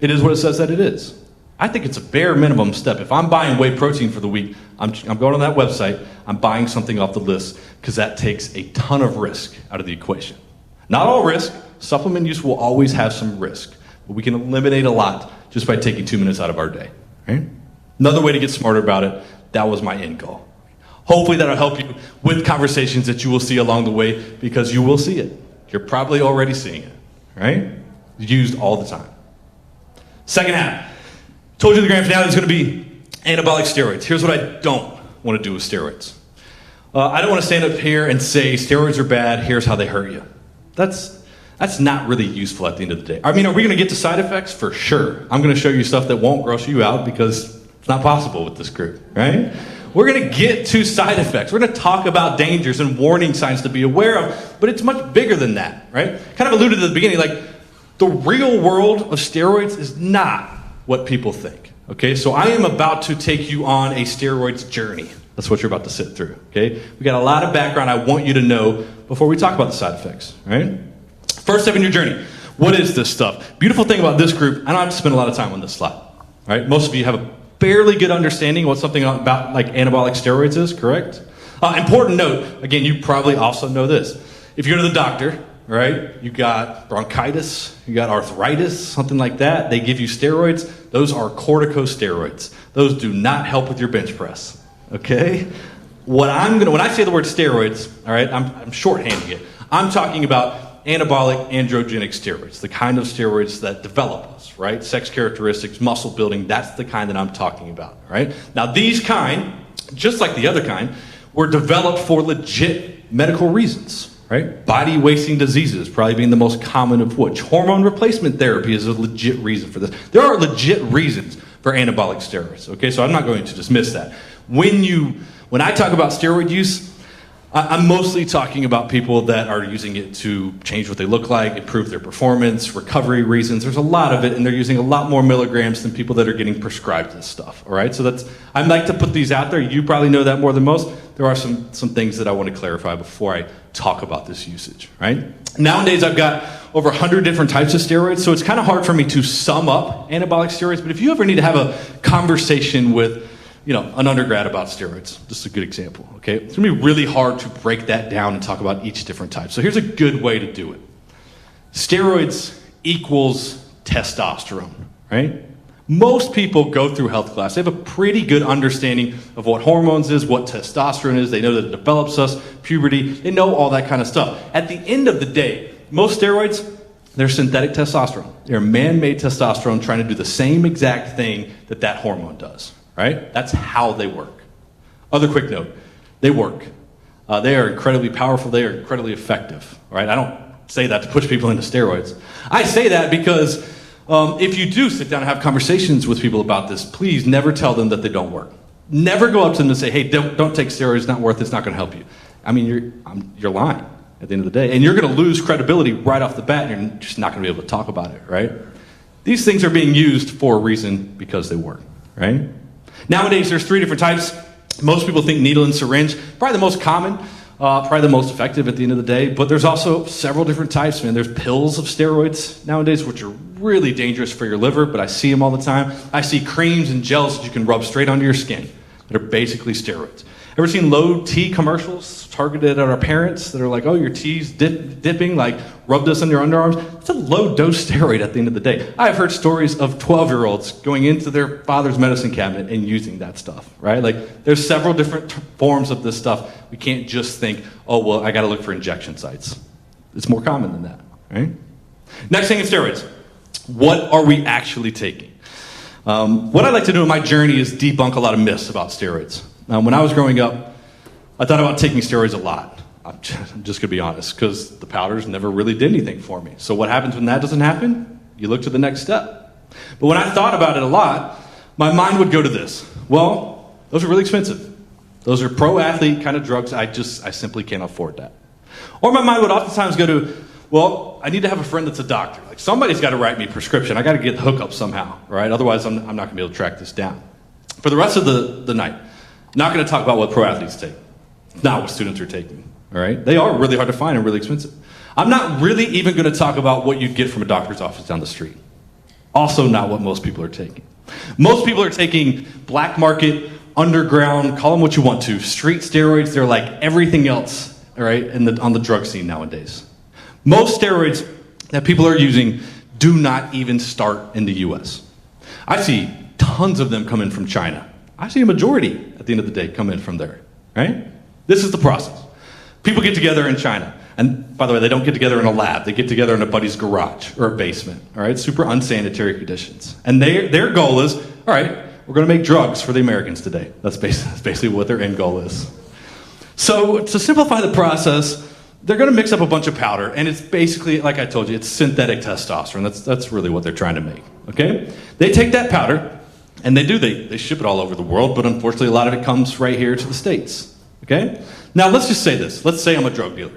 It is what it says that it is. I think it's a bare minimum step. If I'm buying whey protein for the week, I'm going on that website, I'm buying something off the list, because that takes a ton of risk out of the equation. Not all risk. Supplement use will always have some risk, but we can eliminate a lot just by taking 2 minutes out of our day. Right? Another way to get smarter about it, that was my end goal. Hopefully that'll help you with conversations that you will see along the way, because you will see it. You're probably already seeing it. Right? Used all the time. Second half. Told you the grand finale is going to be anabolic steroids. Here's what I don't want to do with steroids. I don't want to stand up here and say steroids are bad, here's how they hurt you. That's not really useful at the end of the day. I mean, are we going to get to side effects? For sure. I'm going to show you stuff that won't gross you out, because it's not possible with this group, right? We're going to get to side effects. We're going to talk about dangers and warning signs to be aware of, but it's much bigger than that, right? Kind of alluded at the beginning, like, the real world of steroids is not what people think, okay? So I am about to take you on a steroids journey. That's what you're about to sit through, okay? We got a lot of background I want you to know before we talk about the side effects, right? First step in your journey. What is this stuff? Beautiful thing about this group, I don't have to spend a lot of time on this slide, right? Most of you have a fairly good understanding of what something about like anabolic steroids is, correct? Important note, again, you probably also know this. If you go to the doctor, right, you got bronchitis, you got arthritis, something like that, they give you steroids. Those are corticosteroids. Those do not help with your bench press, okay? When I say the word steroids, all right, I'm shorthanding it. I'm talking about anabolic androgenic steroids, the kind of steroids that develop us, right? Sex characteristics, muscle building, that's the kind that I'm talking about, right? Now these kind, just like the other kind, were developed for legit medical reasons, right? Body wasting diseases probably being the most common of which. Hormone replacement therapy is a legit reason for this. There are legit reasons for anabolic steroids, okay? So I'm not going to dismiss that. When I talk about steroid use, I'm mostly talking about people that are using it to change what they look like, improve their performance, recovery reasons. There's a lot of it, and they're using a lot more milligrams than people that are getting prescribed this stuff, all right? So I'd like to put these out there. You probably know that more than most. There are some things that I want to clarify before I talk about this usage, right? Nowadays, I've got over 100 different types of steroids, so it's kind of hard for me to sum up anabolic steroids, but if you ever need to have a conversation with an undergrad about steroids. This is a good example, okay? It's going to be really hard to break that down and talk about each different type. So here's a good way to do it. Steroids equals testosterone, right? Most people go through health class. They have a pretty good understanding of what hormones is, what testosterone is. They know that it develops us, puberty. They know all that kind of stuff. At the end of the day, most steroids, they're synthetic testosterone. They're man-made testosterone trying to do the same exact thing that hormone does. Right? That's how they work. Other quick note, they work. They are incredibly powerful. They are incredibly effective. Right? I don't say that to push people into steroids. I say that because if you do sit down and have conversations with people about this, please never tell them that they don't work. Never go up to them and say, hey, don't take steroids, it's not worth it, it's not going to help you. I mean, you're lying at the end of the day. And you're going to lose credibility right off the bat, and you're just not going to be able to talk about it, right? These things are being used for a reason, because they work, right? Nowadays, there's 3 different types. Most people think needle and syringe, probably the most common, probably the most effective at the end of the day, but there's also several different types, man. There's pills of steroids nowadays, which are really dangerous for your liver, but I see them all the time. I see creams and gels that you can rub straight onto your skin. that are basically steroids. Ever seen low T commercials targeted at our parents that are like, oh, your T's dipping, like rub this on your underarms? It's a low dose steroid at the end of the day. I've heard stories of 12-year-olds going into their father's medicine cabinet and using that stuff, right? Like there's several different forms of this stuff. We can't just think, oh, well, I got to look for injection sites. It's more common than that, right? Next thing in steroids, what are we actually taking? What I like to do in my journey is debunk a lot of myths about steroids. When I was growing up, I thought about taking steroids a lot. I'm just going to be honest, because the powders never really did anything for me. So what happens when that doesn't happen? You look to the next step. But when I thought about it a lot, my mind would go to this. Well, those are really expensive. Those are pro-athlete kind of drugs. I simply can't afford that. Or my mind would oftentimes go to, well, I need to have a friend that's a doctor. Like somebody's got to write me a prescription. I got to get the hookup somehow, right? Otherwise, I'm not going to be able to track this down. For the rest of the night, not going to talk about what pro athletes take. Not what students are taking, all right? They are really hard to find and really expensive. I'm not really even going to talk about what you'd get from a doctor's office down the street. Also not what most people are taking. Most people are taking black market, underground, call them what you want to, street steroids. They're like everything else, all right, on the drug scene nowadays. Most steroids that people are using do not even start in the US. I see tons of them come in from China. I see a majority at the end of the day come in from there, right? This is the process. People get together in China. And by the way, they don't get together in a lab. They get together in a buddy's garage or a basement, all right? Super unsanitary conditions. And their goal is, all right, we're going to make drugs for the Americans today. That's basically what their end goal is. So to simplify the process, they're going to mix up a bunch of powder, and it's basically, like I told you, it's synthetic testosterone. That's really what they're trying to make, okay? They take that powder, and they ship it all over the world, but unfortunately a lot of it comes right here to the States, okay? Now let's just say this. Let's say I'm a drug dealer.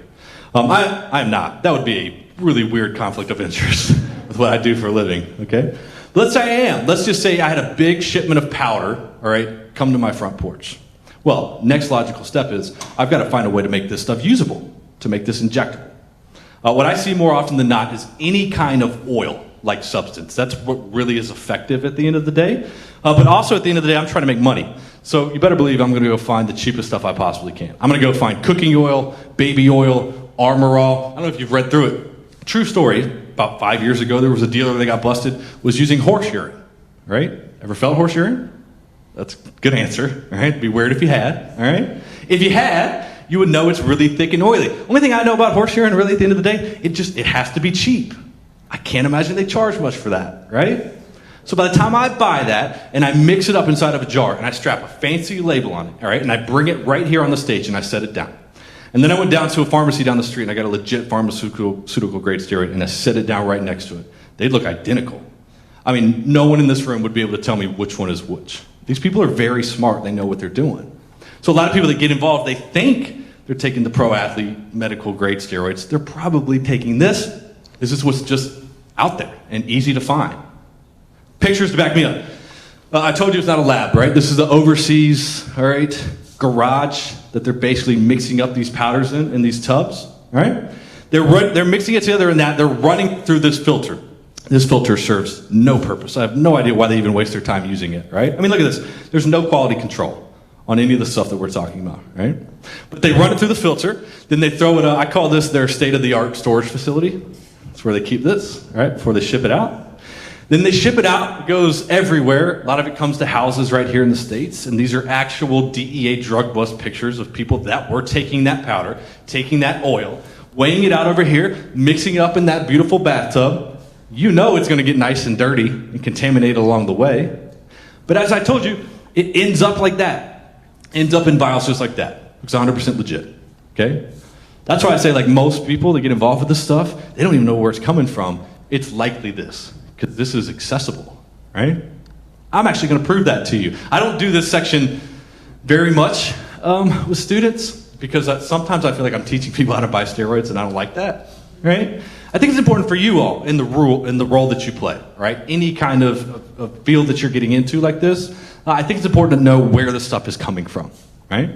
I'm not. That would be a really weird conflict of interest with what I do for a living, okay? But let's say I am. Let's just say I had a big shipment of powder, all right, come to my front porch. Well, next logical step is I've got to find a way to make this stuff usable, to make this injectable. What I see more often than not is any kind of oil-like substance. That's what really is effective at the end of the day. But also at the end of the day, I'm trying to make money. So you better believe I'm going to go find the cheapest stuff I possibly can. I'm going to go find cooking oil, baby oil, Armor All. I don't know if you've read through it. True story, about 5 years ago, there was a dealer that got busted, was using horse urine, right? Ever felt horse urine? That's a good answer, all right? It'd be weird if you had, all right? If you had, you would know it's really thick and oily. Only thing I know about horse urine, really, at the end of the day, it has to be cheap. I can't imagine they charge much for that, right? So by the time I buy that, and I mix it up inside of a jar, and I strap a fancy label on it, all right, and I bring it right here on the stage, and I set it down. And then I went down to a pharmacy down the street, and I got a legit pharmaceutical grade steroid, and I set it down right next to it. They'd look identical. I mean, no one in this room would be able to tell me which one is which. These people are very smart. They know what they're doing. So a lot of people that get involved, they think they're taking the pro athlete medical grade steroids. They're probably taking this. This is what's just out there and easy to find. Pictures to back me up. I told you it's not a lab, right? This is the overseas, all right, garage that they're basically mixing up these powders in these tubs, right? They're mixing it together in that. They're running through this filter. This filter serves no purpose. I have no idea why they even waste their time using it, right? I mean, look at this. There's no quality control on any of the stuff that we're talking about, right? But they run it through the filter, then they throw it, I call this their state-of-the-art storage facility. That's where they keep this, right, before they ship it out. Then they ship it out, it goes everywhere. A lot of it comes to houses right here in the States, and these are actual DEA drug bust pictures of people that were taking that powder, taking that oil, weighing it out over here, mixing it up in that beautiful bathtub. You know it's going to get nice and dirty and contaminated along the way. But as I told you, it ends up like that. Ends up in vials just like that. It's 100% legit, okay? That's why I say, like, most people that get involved with this stuff, they don't even know where it's coming from. It's likely this, because this is accessible, right? I'm actually going to prove that to you. I don't do this section very much with students, because sometimes I feel like I'm teaching people how to buy steroids, and I don't like that, right? I think it's important for you all in the role that you play, right? Any kind of field that you're getting into like this, I think it's important to know where the stuff is coming from, right?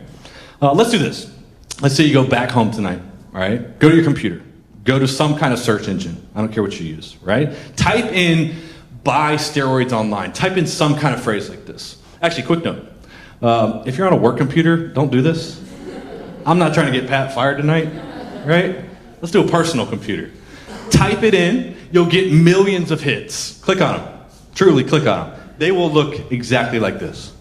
Let's do this. Let's say you go back home tonight, all right? Go to your computer. Go to some kind of search engine. I don't care what you use, right? Type in buy steroids online. Type in some kind of phrase like this. Actually, quick note. If you're on a work computer, don't do this. I'm not trying to get Pat fired tonight, right? Let's do a personal computer. Type it in, you'll get millions of hits. Click on them. Truly, click on them. They will look exactly like this.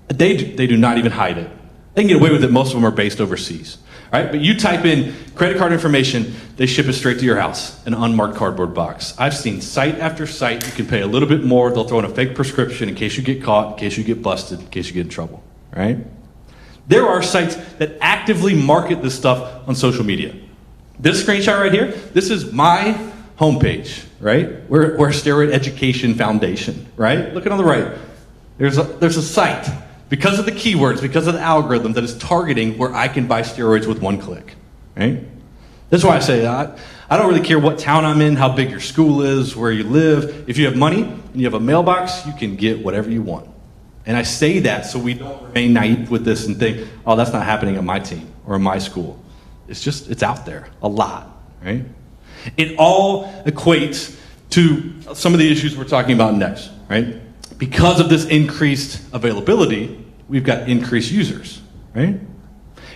They do not even hide it. They can get away with it. Most of them are based overseas. All right? But you type in credit card information, they ship it straight to your house, an unmarked cardboard box. I've seen site after site. You can pay a little bit more. They'll throw in a fake prescription in case you get caught, in case you get busted, in case you get in trouble. All right? There are sites that actively market this stuff on social media. This screenshot right here, this is my homepage, right? We're Steroid Education Foundation, right? Look at on the right. There's a site, because of the keywords, because of the algorithm, that is targeting where I can buy steroids with one click, right? That's why I say I don't really care what town I'm in, how big your school is, where you live. If you have money and you have a mailbox, you can get whatever you want. And I say that so we don't remain naive with this and think, oh, that's not happening at my team or in my school. It's out there a lot, right? It all equates to some of the issues we're talking about next, right? Because of this increased availability, we've got increased users, right?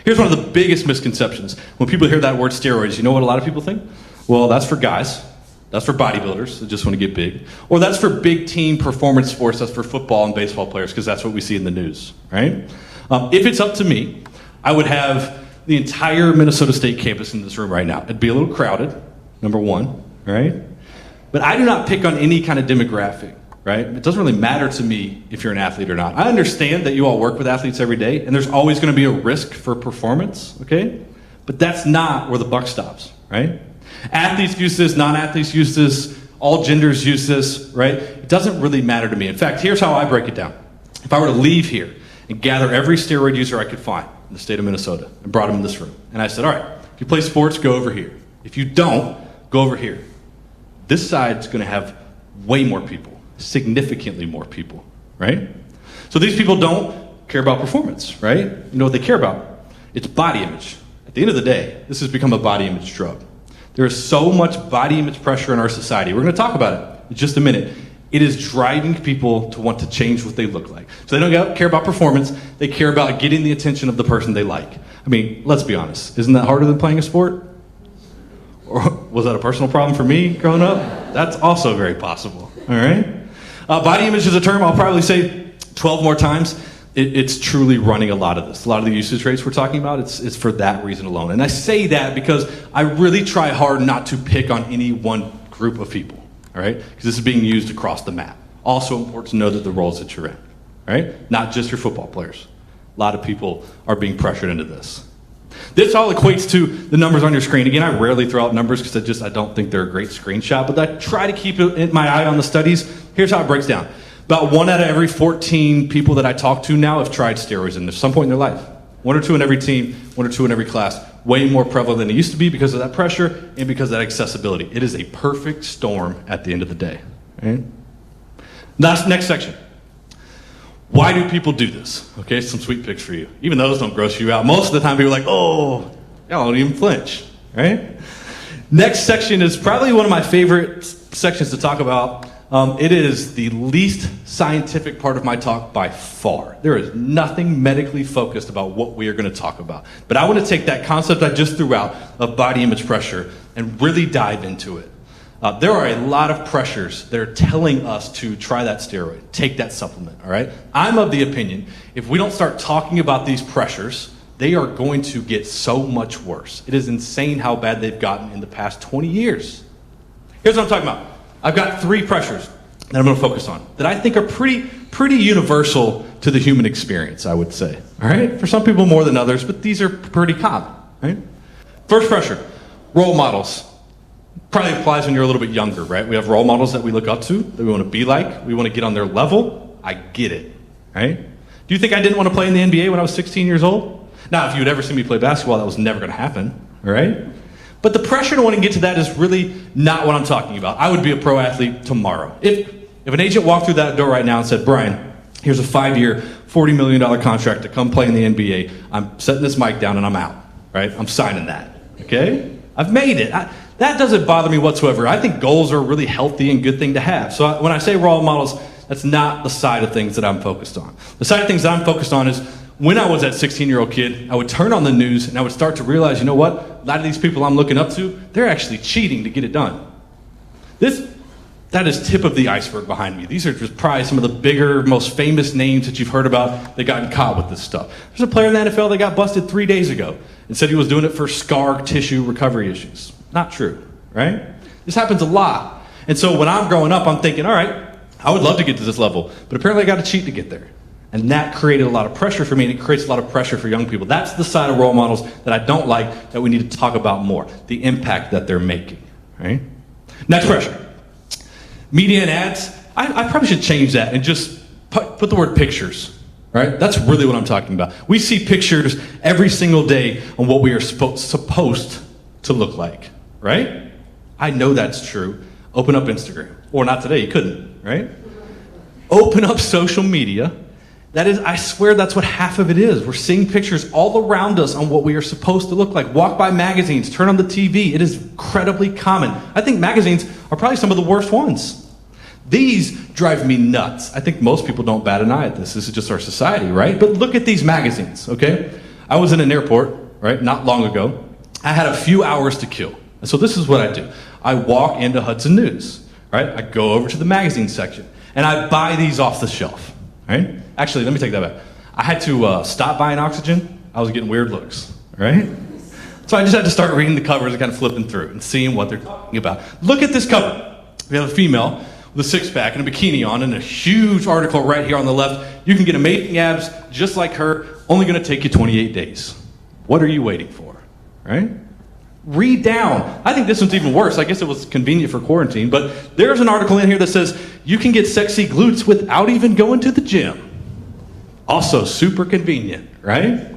Here's one of the biggest misconceptions. When people hear that word steroids, you know what a lot of people think? Well, that's for guys. That's for bodybuilders that just want to get big. Or that's for big team performance sports. That's for football and baseball players, because that's what we see in the news, right? If it's up to me, I would have the entire Minnesota State campus in this room right now. It'd be a little crowded, number one, right? But I do not pick on any kind of demographic, right? It doesn't really matter to me if you're an athlete or not. I understand that you all work with athletes every day, and there's always going to be a risk for performance, okay? But that's not where the buck stops, right? Athletes use this, non-athletes use this, all genders use this, right? It doesn't really matter to me. In fact, here's how I break it down. If I were to leave here and gather every steroid user I could find in the state of Minnesota and brought them in this room, and I said, all right, if you play sports, go over here. If you don't, go over here. This side's going to have way more people, significantly more people, right? So these people don't care about performance, right? You know what they care about? It's body image. At the end of the day, this has become a body image drug. There is so much body image pressure in our society. We're going to talk about it in just a minute. It is driving people to want to change what they look like. So they don't care about performance. They care about getting the attention of the person they like. I mean, let's be honest. Isn't that harder than playing a sport? Or was that a personal problem for me growing up? That's also very possible, all right? Body image is a term I'll probably say 12 more times. It's truly running a lot of this. A lot of the usage rates we're talking about, it's for that reason alone. And I say that because I really try hard not to pick on any one group of people, all right? Because this is being used across the map. Also important to know that the roles that you're in, all right? Not just your football players. A lot of people are being pressured into this. This all equates to the numbers on your screen. Again, I rarely throw out numbers because I don't think they're a great screenshot, but I try to keep my eye on the studies. Here's how it breaks down. About 1 out of every 14 people that I talk to now have tried steroids at some point in their life. 1 or 2 in every team, 1 or 2 in every class. Way more prevalent than it used to be because of that pressure and because of that accessibility. It is a perfect storm at the end of the day. Right? Next section. Why do people do this? Okay, some sweet picks for you. Even those don't gross you out. Most of the time people are like, oh, y'all don't even flinch, right? Next section is probably one of my favorite sections to talk about. It is the least scientific part of my talk by far. There is nothing medically focused about what we are going to talk about. But I want to take that concept I just threw out of body image pressure and really dive into it. There are a lot of pressures that are telling us to try that steroid, take that supplement, all right? I'm of the opinion, if we don't start talking about these pressures, they are going to get so much worse. It is insane how bad they've gotten in the past 20 years. Here's what I'm talking about. I've got 3 pressures that I'm going to focus on that I think are pretty universal to the human experience, I would say, all right? For some people more than others, but these are pretty common, right? First pressure, role models. Probably applies when you're a little bit younger, right? We have role models that we look up to, that we want to be like. We want to get on their level. I get it, right? Do you think I didn't want to play in the NBA when I was 16 years old? Now, if you had ever seen me play basketball, that was never going to happen, all right? But the pressure to want to get to that is really not what I'm talking about. I would be a pro athlete tomorrow. If an agent walked through that door right now and said, Brian, here's a 5-year, $40 million contract to come play in the NBA. I'm setting this mic down and I'm out, right? I'm signing that, okay? I've made it. That doesn't bother me whatsoever. I think goals are a really healthy and good thing to have. So when I say role models, That's not the side of things that I'm focused on. The side of things that I'm focused on is when I was that 16-year-old kid, I would turn on the news and I would start to realize, you know what? A lot of these people I'm looking up to, they're actually cheating to get it done. That is tip of the iceberg behind me. These are just probably some of the bigger, most famous names that you've heard about that got caught with this stuff. There's a player in the NFL that got busted 3 days ago and said he was doing it for scar tissue recovery issues. Not true, right? This happens a lot. And so when I'm growing up, I'm thinking, all right, I would love to get to this level, but apparently I got to cheat to get there. And that created a lot of pressure for me, and it creates a lot of pressure for young people. That's the side of role models that I don't like, that we need to talk about more, the impact that they're making, right? Next pressure. Media and ads, I probably should change that and just put the word pictures, right? That's really what I'm talking about. We see pictures every single day on what we are supposed to look like, right? I know that's true. Open up Instagram. Or not today, you couldn't, right? Open up social media. That is, I swear that's what half of it is. We're seeing pictures all around us on what we are supposed to look like. Walk by magazines, turn on the TV. It is incredibly common. I think magazines are probably some of the worst ones. These drive me nuts. I think most people don't bat an eye at this. This is just our society, right? But look at these magazines, okay? I was in an airport, right, not long ago. I had a few hours to kill. And so this is what I do. I walk into Hudson News, right? I go over to the magazine section, and I buy these off the shelf, right? Actually, let me take that back. I had to stop buying Oxygen. I was getting weird looks, right? So I just had to start reading the covers and kind of flipping through and seeing what they're talking about. Look at this cover. We have a female with a six-pack and a bikini on and a huge article right here on the left. You can get amazing abs just like her, only going to take you 28 days. What are you waiting for, right? Read down. I think this one's even worse. I guess it was convenient for quarantine, but there's an article in here that says you can get sexy glutes without even going to the gym. Also super convenient, right?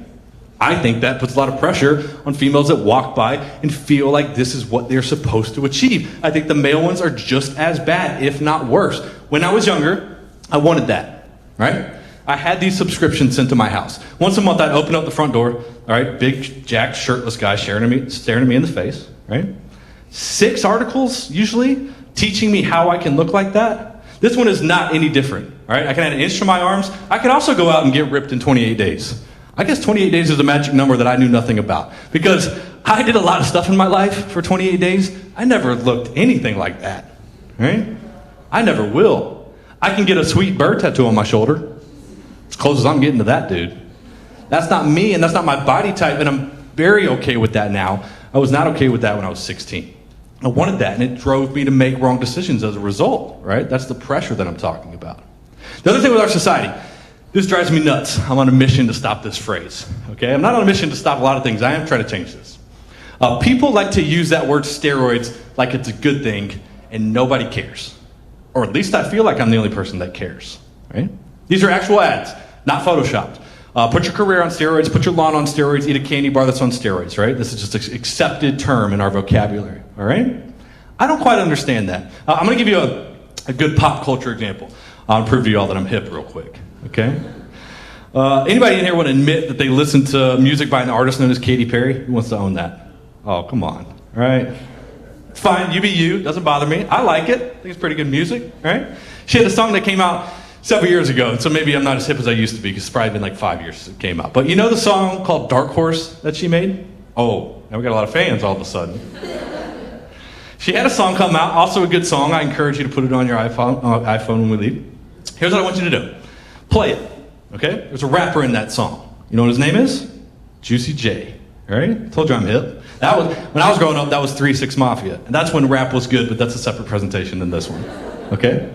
I think that puts a lot of pressure on females that walk by and feel like this is what they're supposed to achieve. I think the male ones are just as bad, if not worse. When I was younger, I wanted that, right? I had these subscriptions sent to my house. Once a month, I'd open up the front door, all right, big, jacked, shirtless guy staring at me in the face, right? 6 articles, usually, teaching me how I can look like that. This one is not any different, all right? I can add an inch to my arms. I can also go out and get ripped in 28 days. I guess 28 days is a magic number that I knew nothing about, because I did a lot of stuff in my life for 28 days. I never looked anything like that, right? I never will. I can get a sweet bird tattoo on my shoulder. As close as I'm getting to that, dude. That's not me, and that's not my body type, and I'm very okay with that now. I was not okay with that when I was 16. I wanted that, and it drove me to make wrong decisions as a result, right? That's the pressure that I'm talking about. The other thing with our society, this drives me nuts. I'm on a mission to stop this phrase, okay? I'm not on a mission to stop a lot of things. I am trying to change this. People like to use that word steroids like it's a good thing, and nobody cares. Or at least I feel like I'm the only person that cares, right? These are actual ads, not photoshopped. Put your career on steroids, put your lawn on steroids, eat a candy bar that's on steroids, right? This is just an accepted term in our vocabulary, all right? I don't quite understand that. I'm going to give you a good pop culture example. I'll prove to you all that I'm hip real quick, okay? Anybody in here want to admit that they listen to music by an artist known as Katy Perry? Who wants to own that? Oh, come on, all right? It's fine, you be you, doesn't bother me. I like it, I think it's pretty good music, right? She had a song that came out several years ago, and so maybe I'm not as hip as I used to be, because it's probably been like 5 years since it came out. But you know the song called Dark Horse that she made? Oh, now we got a lot of fans all of a sudden. She had a song come out, also a good song. I encourage you to put it on your iPhone when we leave. Here's what I want you to do. Play it, okay? There's a rapper in that song. You know what his name is? Juicy J, all right? Told you I'm hip. That was, when I was growing up, that was 3 6 Mafia. And that's when rap was good, but that's a separate presentation than this one, okay?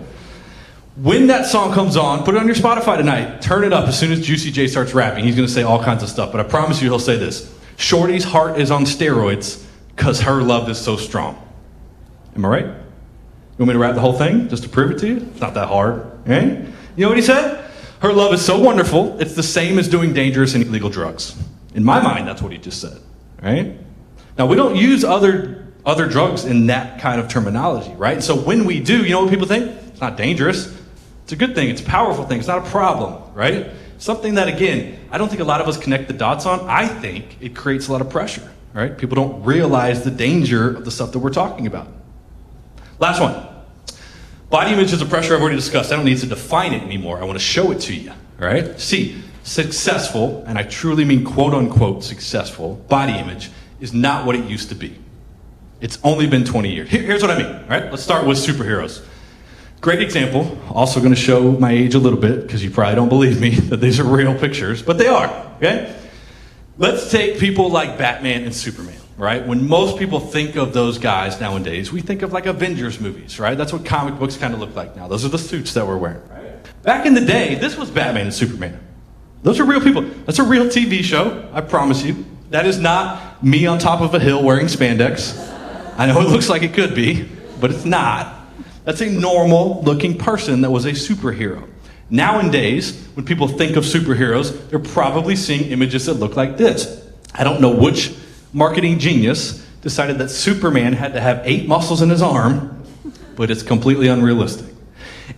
When that song comes on, put it on your Spotify tonight. Turn it up as soon as Juicy J starts rapping. He's going to say all kinds of stuff, but I promise you he'll say this. Shorty's heart is on steroids because her love is so strong. Am I right? You want me to rap the whole thing just to prove it to you? It's not that hard, right? You know what he said? Her love is so wonderful, it's the same as doing dangerous and illegal drugs. In my mind, that's what he just said, right? Now, we don't use other drugs in that kind of terminology, right? So when we do, you know what people think? It's not dangerous. It's a good thing. It's a powerful thing. It's not a problem, right? Something that, again, I don't think a lot of us connect the dots on. I think it creates a lot of pressure, right? People don't realize the danger of the stuff that we're talking about. Last one. Body image is a pressure I've already discussed. I don't need to define it anymore. I want to show it to you, all right? See, successful, and I truly mean quote unquote successful, body image is not what it used to be. It's only been 20 years. Here's what I mean, all right? Let's start with superheroes. Great example. Also going to show my age a little bit because you probably don't believe me that these are real pictures, but they are, okay? Let's take people like Batman and Superman, right? When most people think of those guys nowadays, we think of like Avengers movies, right? That's what comic books kind of look like now. Those are the suits that we're wearing, right? Back in the day, this was Batman and Superman. Those are real people. That's a real TV show, I promise you. That is not me on top of a hill wearing spandex. I know it looks like it could be, but it's not. That's a normal looking person that was a superhero. Nowadays, when people think of superheroes, they're probably seeing images that look like this. I don't know which marketing genius decided that Superman had to have 8 muscles in his arm, but it's completely unrealistic.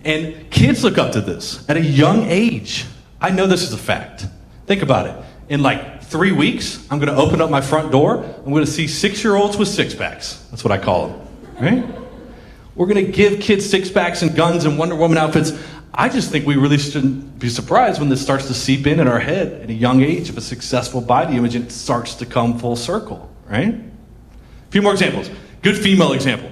And kids look up to this at a young age. I know this is a fact. Think about it. In like 3 weeks, I'm going to open up my front door. I'm going to see 6-year-olds with six-packs. That's what I call them, right? We're going to give kids six-packs and guns and Wonder Woman outfits. I just think we really shouldn't be surprised when this starts to seep in our head at a young age of a successful body image and it starts to come full circle, right? A few more examples. Good female example.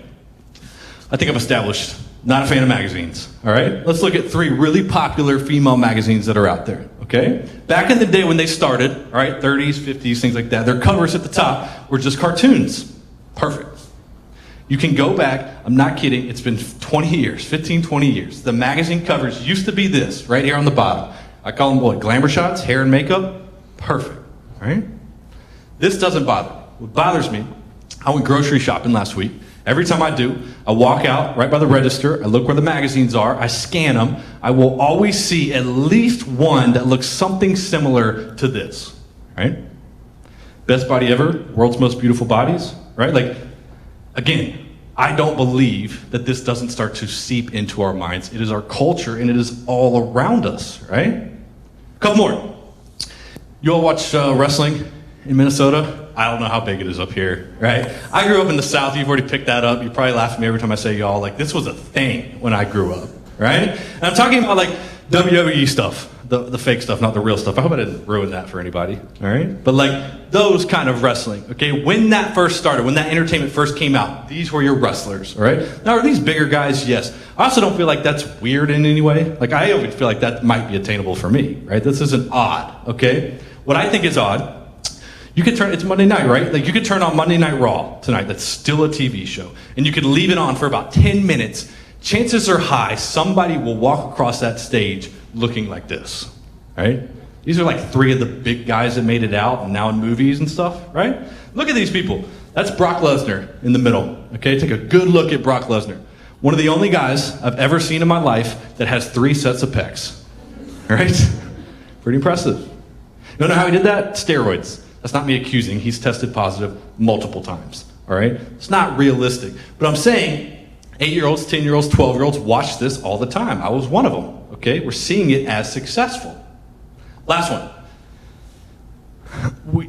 I think I've established, not a fan of magazines, all right? Let's look at 3 really popular female magazines that are out there, okay? Back in the day when they started, all right, 30s, 50s, things like that, their covers at the top were just cartoons. Perfect. You can go back, I'm not kidding, it's been 20 years, 15, 20 years. The magazine covers used to be this, right here on the bottom. I call them what, glamour shots, hair and makeup? Perfect, right? This doesn't bother me. What bothers me, I went grocery shopping last week. Every time I do, I walk out right by the register, I look where the magazines are, I scan them. I will always see at least one that looks something similar to this, right? Best body ever, world's most beautiful bodies, right? Like, again, I don't believe that this doesn't start to seep into our minds. It is our culture and it is all around us, right? A couple more. You all watch wrestling in Minnesota? I don't know how big it is up here, right? I grew up in the South. You've already picked that up. You probably laugh at me every time I say y'all. Like, this was a thing when I grew up, right? And I'm talking about like WWE stuff. The fake stuff, not the real stuff. I hope I didn't ruin that for anybody, all right? But like those kind of wrestling, okay? When that first started, when that entertainment first came out, these were your wrestlers, all right? Now, are these bigger guys? Yes. I also don't feel like that's weird in any way. Like, I always feel like that might be attainable for me, right? This isn't odd, okay? What I think is odd, you could turn, it's Monday night, right? Like, you could turn on Monday Night Raw tonight. That's still a TV show. And you could leave it on for about 10 minutes. Chances are high somebody will walk across that stage looking like this, right? These are like 3 of the big guys that made it out and now in movies and stuff, right? Look at these people. That's Brock Lesnar in the middle, okay? Take a good look at Brock Lesnar. One of the only guys I've ever seen in my life that has 3 sets of pecs, right? Pretty impressive. You don't know how he did that? Steroids. That's not me accusing. He's tested positive multiple times, all right? It's not realistic. But I'm saying 8-year-olds, 10-year-olds, 12-year-olds watch this all the time. I was one of them, okay? We're seeing it as successful. Last one.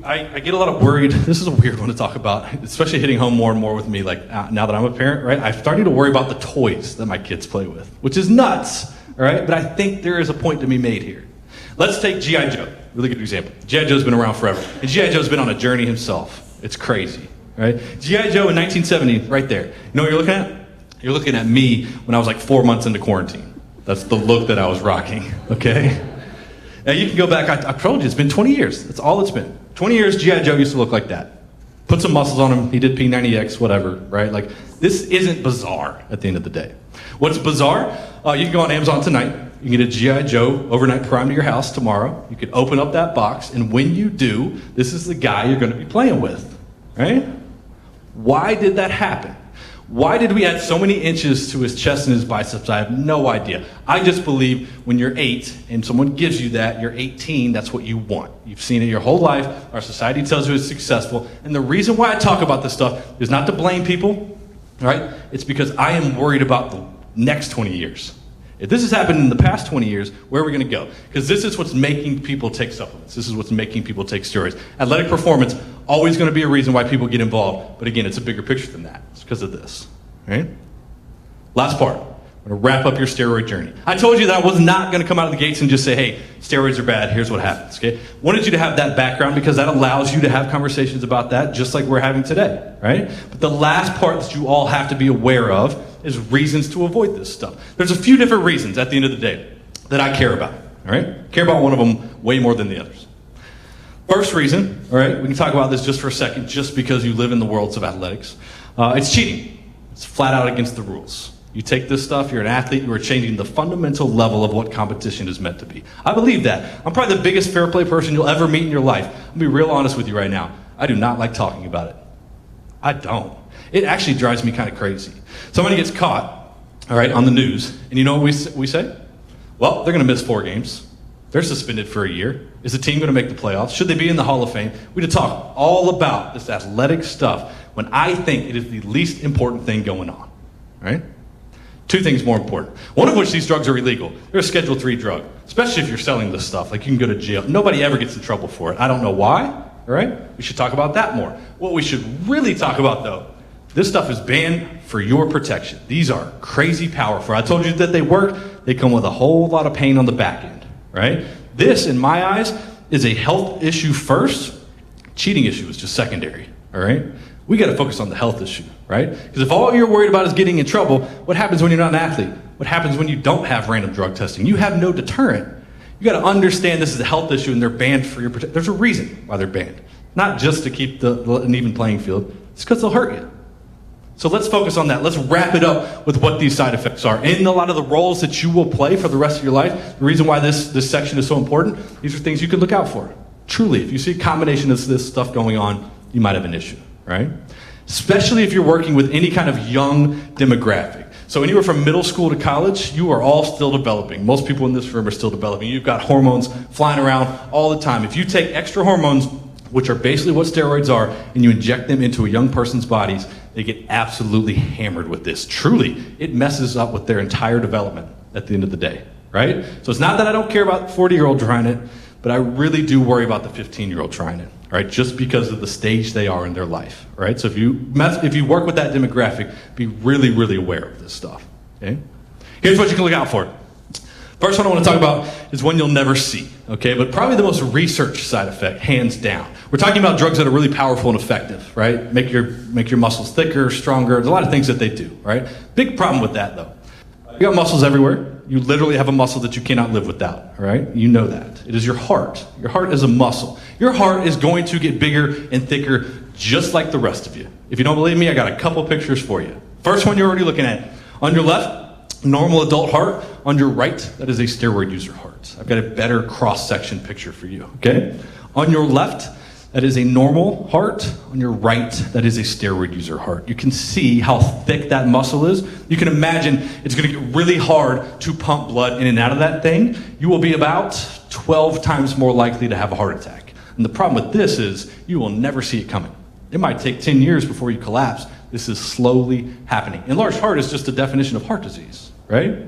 I get a lot of worried. This is a weird one to talk about, especially hitting home more and more with me, like now that I'm a parent, right? I'm starting to worry about the toys that my kids play with, which is nuts, all right? But I think there is a point to be made here. Let's take G.I. Joe. Really good example. G.I. Joe's been around forever. And G.I. Joe's been on a journey himself. It's crazy, right? G.I. Joe in 1970, right there. You know what you're looking at? You're looking at me when I was like 4 months into quarantine. That's the look that I was rocking, okay? Now you can go back, I told you, it's been 20 years. That's all it's been. 20 years, G.I. Joe used to look like that. Put some muscles on him, he did P90X, whatever, right? Like, this isn't bizarre at the end of the day. What's bizarre? You can go on Amazon tonight. You can get a G.I. Joe overnight prime to your house tomorrow. You can open up that box, and when you do, this is the guy you're going to be playing with, right? Why did that happen? Why did we add so many inches to his chest and his biceps? I have no idea. I just believe when you're 8 and someone gives you that, you're 18, that's what you want. You've seen it your whole life. Our society tells you it's successful. And the reason why I talk about this stuff is not to blame people, right? It's because I am worried about the next 20 years. If this has happened in the past 20 years, where are we going to go? Because this is what's making people take supplements. This is what's making people take steroids. Athletic performance, always going to be a reason why people get involved. But again, it's a bigger picture than that. It's because of this, right? Last part. I'm going to wrap up your steroid journey. I told you that I was not going to come out of the gates and just say, hey, steroids are bad, here's what happens, okay? Wanted you to have that background because that allows you to have conversations about that just like we're having today, right? But the last part that you all have to be aware of is reasons to avoid this stuff. There's a few different reasons at the end of the day that I care about, all right? Care about one of them way more than the others. First reason, all right, we can talk about this just for a second, just because you live in the worlds of athletics. It's cheating. It's flat out against the rules. You take this stuff, you're an athlete, you are changing the fundamental level of what competition is meant to be. I believe that. I'm probably the biggest fair play person you'll ever meet in your life. I'm going to be real honest with you right now. I do not like talking about it. I don't. It actually drives me kind of crazy. Somebody gets caught, all right, on the news, and you know what we say? Well, they're going to miss 4 games. They're suspended for a year. Is the team going to make the playoffs? Should they be in the Hall of Fame? We need to talk all about this athletic stuff when I think it is the least important thing going on, right? 2 things more important. One of which, these drugs are illegal. They're a Schedule III drug, especially if you're selling this stuff. Like, you can go to jail. Nobody ever gets in trouble for it. I don't know why, all right? We should talk about that more. What we should really talk about, though, this stuff is banned for your protection. These are crazy powerful. I told you that they work. They come with a whole lot of pain on the back end, right? This, in my eyes, is a health issue first. Cheating issue is just secondary, all right? We got to focus on the health issue, right? Because if all you're worried about is getting in trouble, what happens when you're not an athlete? What happens when you don't have random drug testing? You have no deterrent. You got to understand this is a health issue and they're banned for your protection. There's a reason why they're banned. Not just to keep an even playing field. It's because they'll hurt you. So let's focus on that. Let's wrap it up with what these side effects are. In a lot of the roles that you will play for the rest of your life, the reason why this section is so important, these are things you can look out for. Truly, if you see a combination of this stuff going on, you might have an issue, right? Especially if you're working with any kind of young demographic. So anywhere from middle school to college, you are all still developing. Most people in this room are still developing. You've got hormones flying around all the time. If you take extra hormones, which are basically what steroids are, and you inject them into a young person's bodies, they get absolutely hammered with this. Truly, it messes up with their entire development at the end of the day, right? So it's not that I don't care about the 40-year-old trying it, but I really do worry about the 15-year-old trying it, right? Just because of the stage they are in their life, right? So if you work with that demographic, be really, really aware of this stuff, okay? Here's what you can look out for. First one I want to talk about is one you'll never see, okay? But probably the most researched side effect, hands down. We're talking about drugs that are really powerful and effective, right? Make your muscles thicker, stronger. There's a lot of things that they do, right? Big problem with that, though. You got muscles everywhere. You literally have a muscle that you cannot live without, all right? You know that. It is your heart. Your heart is a muscle. Your heart is going to get bigger and thicker just like the rest of you. If you don't believe me, I got a couple pictures for you. First one you're already looking at. On your left, normal adult heart. On your right, that is a steroid user heart. I've got a better cross-section picture for you, okay? On your left, that is a normal heart. On your right, that is a steroid user heart. You can see how thick that muscle is. You can imagine it's going to get really hard to pump blood in and out of that thing. You will be about 12 times more likely to have a heart attack. And the problem with this is you will never see it coming. It might take 10 years before you collapse. This is slowly happening. Enlarged heart is just a definition of heart disease, right?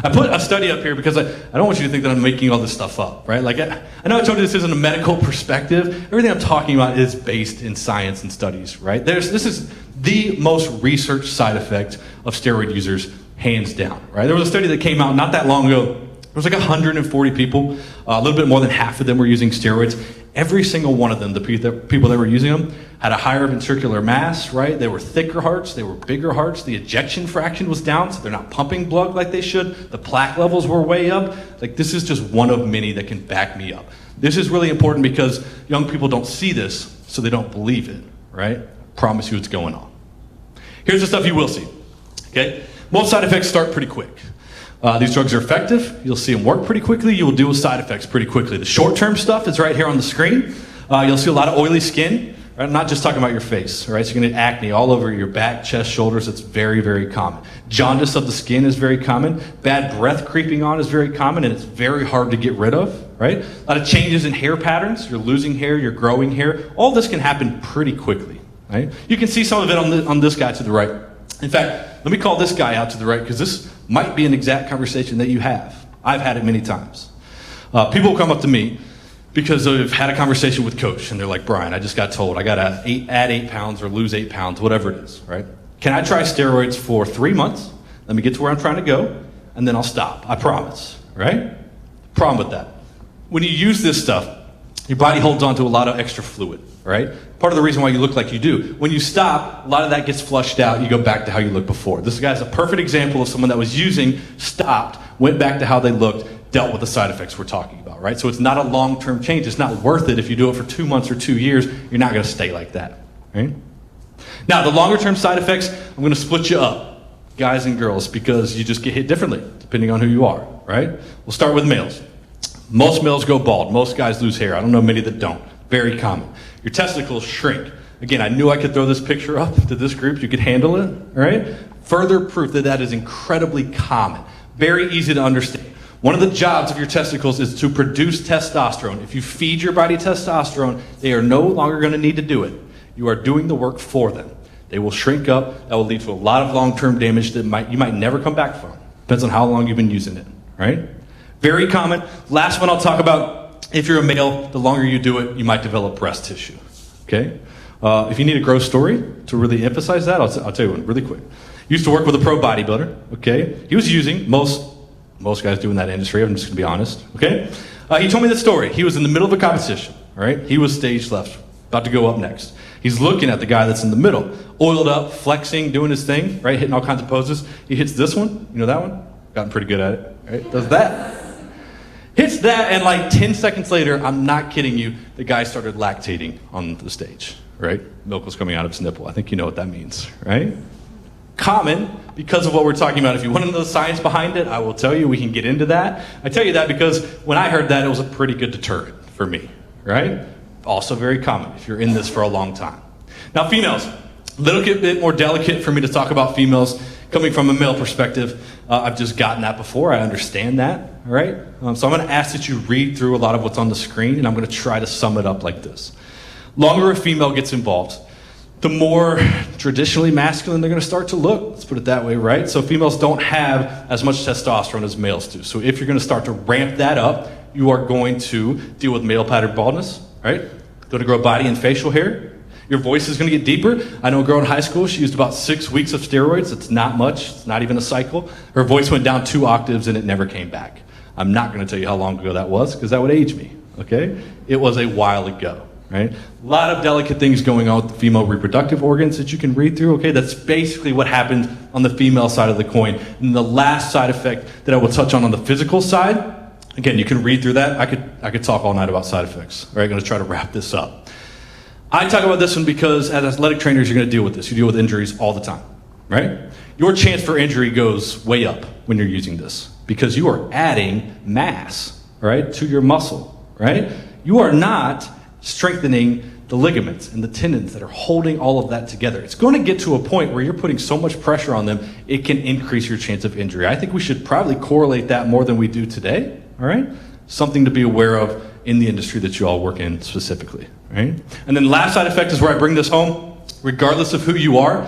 I put a study up here because I don't want you to think that I'm making all this stuff up, right? Like, I know I told you this isn't a medical perspective. Everything I'm talking about is based in science and studies, right? This is the most researched side effect of steroid users, hands down, right? There was a study that came out not that long ago. There was like 140 people. A little bit more than half of them were using steroids. Every single one of them, the people that were using them, had a higher ventricular mass, right? They were thicker hearts, they were bigger hearts. The ejection fraction was down, so they're not pumping blood like they should. The plaque levels were way up. Like, this is just one of many that can back me up. This is really important because young people don't see this, so they don't believe it, right? I promise you it's going on. Here's the stuff you will see, okay? Most side effects start pretty quick. These drugs are effective. You'll see them work pretty quickly. You will deal with side effects pretty quickly. The short-term stuff is right here on the screen. You'll see a lot of oily skin. Right? I'm not just talking about your face. Right? So you're going to get acne all over your back, chest, shoulders. It's very, very common. Jaundice of the skin is very common. Bad breath creeping on is very common, and it's very hard to get rid of. Right? A lot of changes in hair patterns. You're losing hair. You're growing hair. All this can happen pretty quickly. Right? You can see some of it on this guy to the right. In fact, let me call this guy out to the right because this might be an exact conversation that you have. I've had it many times. People will come up to me because they've had a conversation with coach and they're like, Brian, I just got told I got to add 8 pounds or lose 8 pounds, whatever it is, right? Can I try steroids for 3 months? Let me get to where I'm trying to go, and then I'll stop. I promise, right? Problem with that. When you use this stuff, your body holds on to a lot of extra fluid, right? Part of the reason why you look like you do. When you stop, a lot of that gets flushed out. You go back to how you looked before. This guy's a perfect example of someone that was using, stopped, went back to how they looked, dealt with the side effects we're talking about, right? So it's not a long-term change. It's not worth it if you do it for 2 months or 2 years. You're not going to stay like that, right? Now, the longer-term side effects, I'm going to split you up, guys and girls, because you just get hit differently depending on who you are, right? We'll start with males. Most males go bald. Most guys lose hair. I don't know many that don't. Very common. Your testicles shrink. Again, I knew I could throw this picture up to this group. You could handle it, all right? Further proof that that is incredibly common. Very easy to understand. One of the jobs of your testicles is to produce testosterone. If you feed your body testosterone, they are no longer going to need to do it. You are doing the work for them. They will shrink up. That will lead to a lot of long-term damage that you might never come back from. Depends on how long you've been using it, right? Very common. Last one I'll talk about, if you're a male, the longer you do it, you might develop breast tissue, okay? If you need a gross story to really emphasize that, I'll tell you one really quick. Used to work with a pro bodybuilder, okay? He was using, most guys do in that industry, I'm just gonna be honest, okay? He told me this story. He was in the middle of a competition, all right? He was stage left, about to go up next. He's looking at the guy that's in the middle, oiled up, flexing, doing his thing, right? Hitting all kinds of poses. He hits this one, you know that one? Gotten pretty good at it, right? Does that. Hits that, and like 10 seconds later, I'm not kidding you, the guy started lactating on the stage, right? Milk was coming out of his nipple. I think you know what that means, right? Common, because of what we're talking about. If you want to know the science behind it, I will tell you, we can get into that. I tell you that because when I heard that, it was a pretty good deterrent for me, right? Also very common if you're in this for a long time. Now females, a little bit more delicate for me to talk about females coming from a male perspective. I've just gotten that before. I understand that, all right? So I'm going to ask that you read through a lot of what's on the screen, and I'm going to try to sum it up like this. Longer a female gets involved, the more traditionally masculine they're going to start to look. Let's put it that way, right? So females don't have as much testosterone as males do. So if you're going to start to ramp that up, you are going to deal with male pattern baldness, right? Going to grow body and facial hair. Your voice is going to get deeper. I know a girl in high school, she used about 6 weeks of steroids. It's not much. It's not even a cycle. Her voice went down 2 octaves and it never came back. I'm not going to tell you how long ago that was because that would age me, okay? It was a while ago, right? A lot of delicate things going on with the female reproductive organs that you can read through, okay? That's basically what happened on the female side of the coin. And the last side effect that I will touch on the physical side, again, you can read through that. I could talk all night about side effects. All right, I'm going to try to wrap this up. I talk about this one because as athletic trainers, you're going to deal with this. You deal with injuries all the time, right? Your chance for injury goes way up when you're using this because you are adding mass, right, to your muscle, right? You are not strengthening the ligaments and the tendons that are holding all of that together. It's going to get to a point where you're putting so much pressure on them, it can increase your chance of injury. I think we should probably correlate that more than we do today, all right? Something to be aware of in the industry that you all work in specifically, right? And then last side effect is where I bring this home. Regardless of who you are,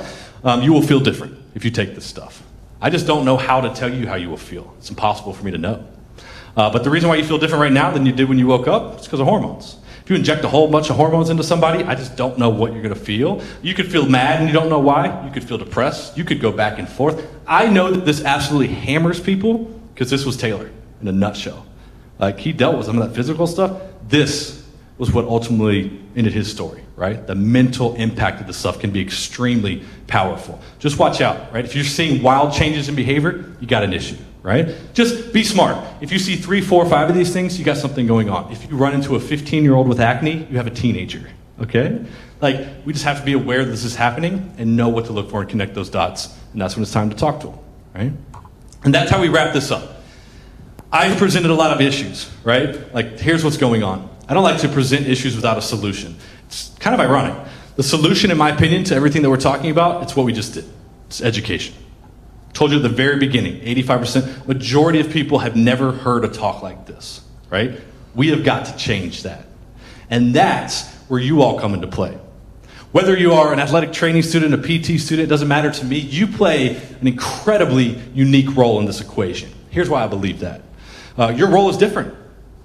you will feel different if you take this stuff. I just don't know how to tell you how you will feel. It's impossible for me to know. But the reason why you feel different right now than you did when you woke up is because of hormones. If you inject a whole bunch of hormones into somebody, I just don't know what you're going to feel. You could feel mad and you don't know why. You could feel depressed. You could go back and forth. I know that this absolutely hammers people because this was Taylor in a nutshell. Like, he dealt with some of that physical stuff. This was what ultimately ended his story, right? The mental impact of this stuff can be extremely powerful. Just watch out, right? If you're seeing wild changes in behavior, you got an issue, right? Just be smart. If you see 3, 4, 5 of these things, you got something going on. If you run into a 15-year-old with acne, you have a teenager, okay? Like, we just have to be aware that this is happening and know what to look for and connect those dots. And that's when it's time to talk to them, right? And that's how we wrap this up. I've presented a lot of issues, right? Like, here's what's going on. I don't like to present issues without a solution. It's kind of ironic. The solution, in my opinion, to everything that we're talking about, it's what we just did. It's education. Told you at the very beginning, 85%, majority of people have never heard a talk like this, right? We have got to change that. And that's where you all come into play. Whether you are an athletic training student, a PT student, it doesn't matter to me. You play an incredibly unique role in this equation. Here's why I believe that. Your role is different.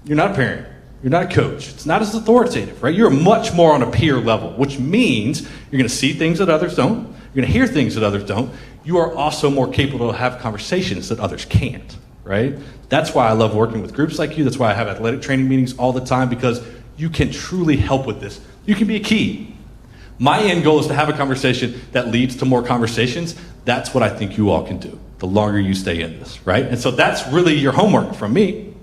You're not a parent. You're not a coach. It's not as authoritative, right? You're much more on a peer level, which means you're going to see things that others don't. You're going to hear things that others don't. you are also more capable to have conversations that others can't, right? That's why I love working with groups like you. That's why I have athletic training meetings all the time, because you can truly help with this. You can be a key. My end goal is to have a conversation that leads to more conversations. That's what I think you all can do, the longer you stay in this, right? And so that's really your homework from me.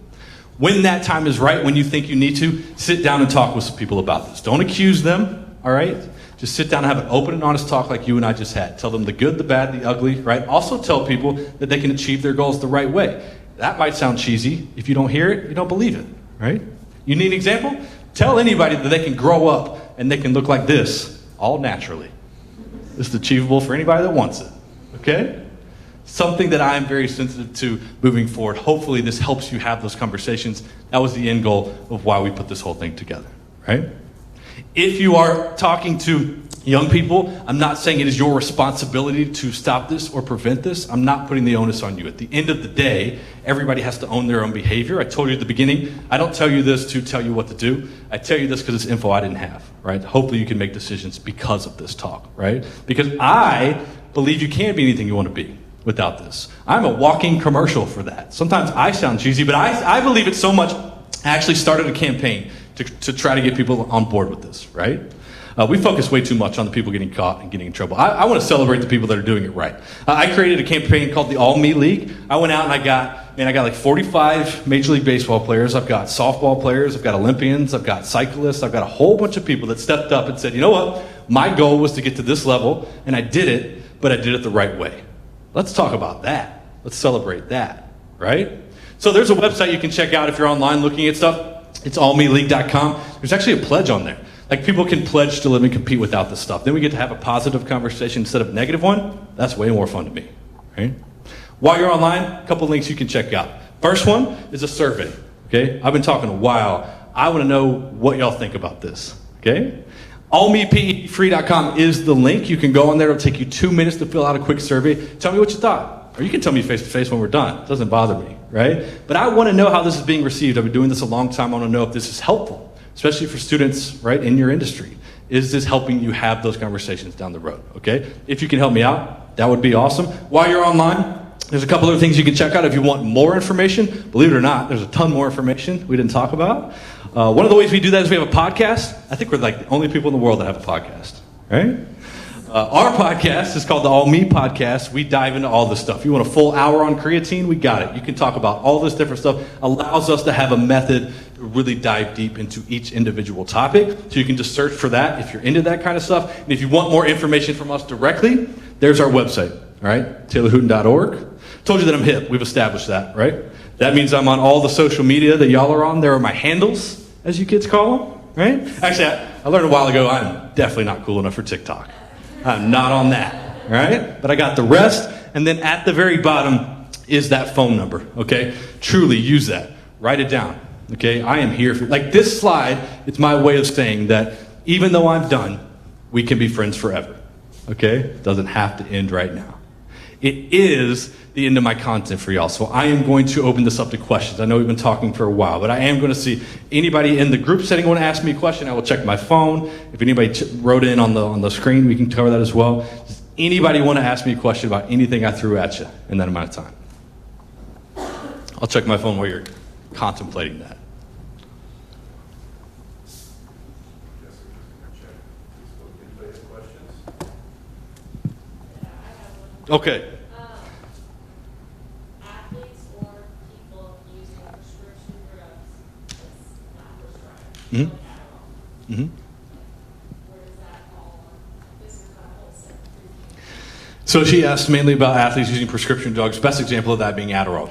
When that time is right, when you think you need to, sit down and talk with some people about this. Don't accuse them, all right? Just sit down and have an open and honest talk like you and I just had. Tell them the good, the bad, the ugly, right? Also tell people that they can achieve their goals the right way. That might sound cheesy. If you don't hear it, you don't believe it, right? You need an example? Tell anybody that they can grow up and they can look like this, all naturally. This is achievable for anybody that wants it, okay? Something that I'm very sensitive to moving forward. Hopefully this helps you have those conversations. That was the end goal of why we put this whole thing together, right? If you are talking to young people, I'm not saying it is your responsibility to stop this or prevent this. I'm not putting the onus on you. At the end of the day, everybody has to own their own behavior. I told you at the beginning, I don't tell you this to tell you what to do. I tell you this because it's info I didn't have, right? Hopefully you can make decisions because of this talk, right? Because I believe you can be anything you want to be without this. I'm a walking commercial for that. Sometimes I sound cheesy, but I believe it so much, I actually started a campaign to try to get people on board with this, right? We focus way too much on the people getting caught and getting in trouble. I want to celebrate the people that are doing it right. I created a campaign called the All Me League. I went out and I got like 45 Major League Baseball players. I've got softball players. I've got Olympians. I've got cyclists. I've got a whole bunch of people that stepped up and said, you know what? My goal was to get to this level, and I did it, but I did it the right way. Let's talk about that. Let's celebrate that, right? So there's a website you can check out if you're online looking at stuff. It's allmeleague.com. There's actually a pledge on there. Like, people can pledge to live and compete without this stuff. Then we get to have a positive conversation instead of a negative one. That's way more fun to me, right? While you're online, a couple links you can check out. First one is a survey, okay? I've been talking a while. I want to know what y'all think about this, okay? allmepefree.com is the link. You can go on there. It'll take you 2 minutes to fill out a quick survey. Tell me what you thought. Or you can tell me face to face when we're done. It doesn't bother me, right? But I want to know how this is being received. I've been doing this a long time. I want to know if this is helpful, especially for students, right, in your industry. Is this helping you have those conversations down the road, okay? If you can help me out, that would be awesome. While you're online, there's a couple other things you can check out if you want more information. Believe it or not, there's a ton more information we didn't talk about. One of the ways we do that is we have a podcast. I think we're like the only people in the world that have a podcast, right? Our podcast is called the All Me Podcast. We dive into all this stuff. You want a full hour on creatine? We got it. You can talk about all this different stuff. Allows us to have a method to really dive deep into each individual topic. So you can just search for that if you're into that kind of stuff. And if you want more information from us directly, there's our website, all right? TaylorHooten.org. Told you that I'm hip. We've established that, right? That means I'm on all the social media that y'all are on. There are my handles, as you kids call them, right? Actually, I learned a while ago I'm definitely not cool enough for TikTok. I'm not on that, right? But I got the rest, and then at the very bottom is that phone number, okay? Truly use that. Write it down, okay? I am here for, like, this slide, it's my way of saying that even though I'm done, we can be friends forever, okay? It doesn't have to end right now. It is the end of my content for y'all, so I am going to open this up to questions. I know we've been talking for a while, but I am going to see anybody in the group setting want to ask me a question. I will check my phone. If anybody wrote in on the screen, we can cover that as well. Does anybody want to ask me a question about anything I threw at you in that amount of time? I'll check my phone while you're contemplating that. Okay.
Athletes or people using prescription drugs that's not prescribed.
Mm-hmm. Mm-hmm.
Where does that fall on? This is kind of whole set.
So she asked mainly about athletes using prescription drugs. Best example of that being Adderall.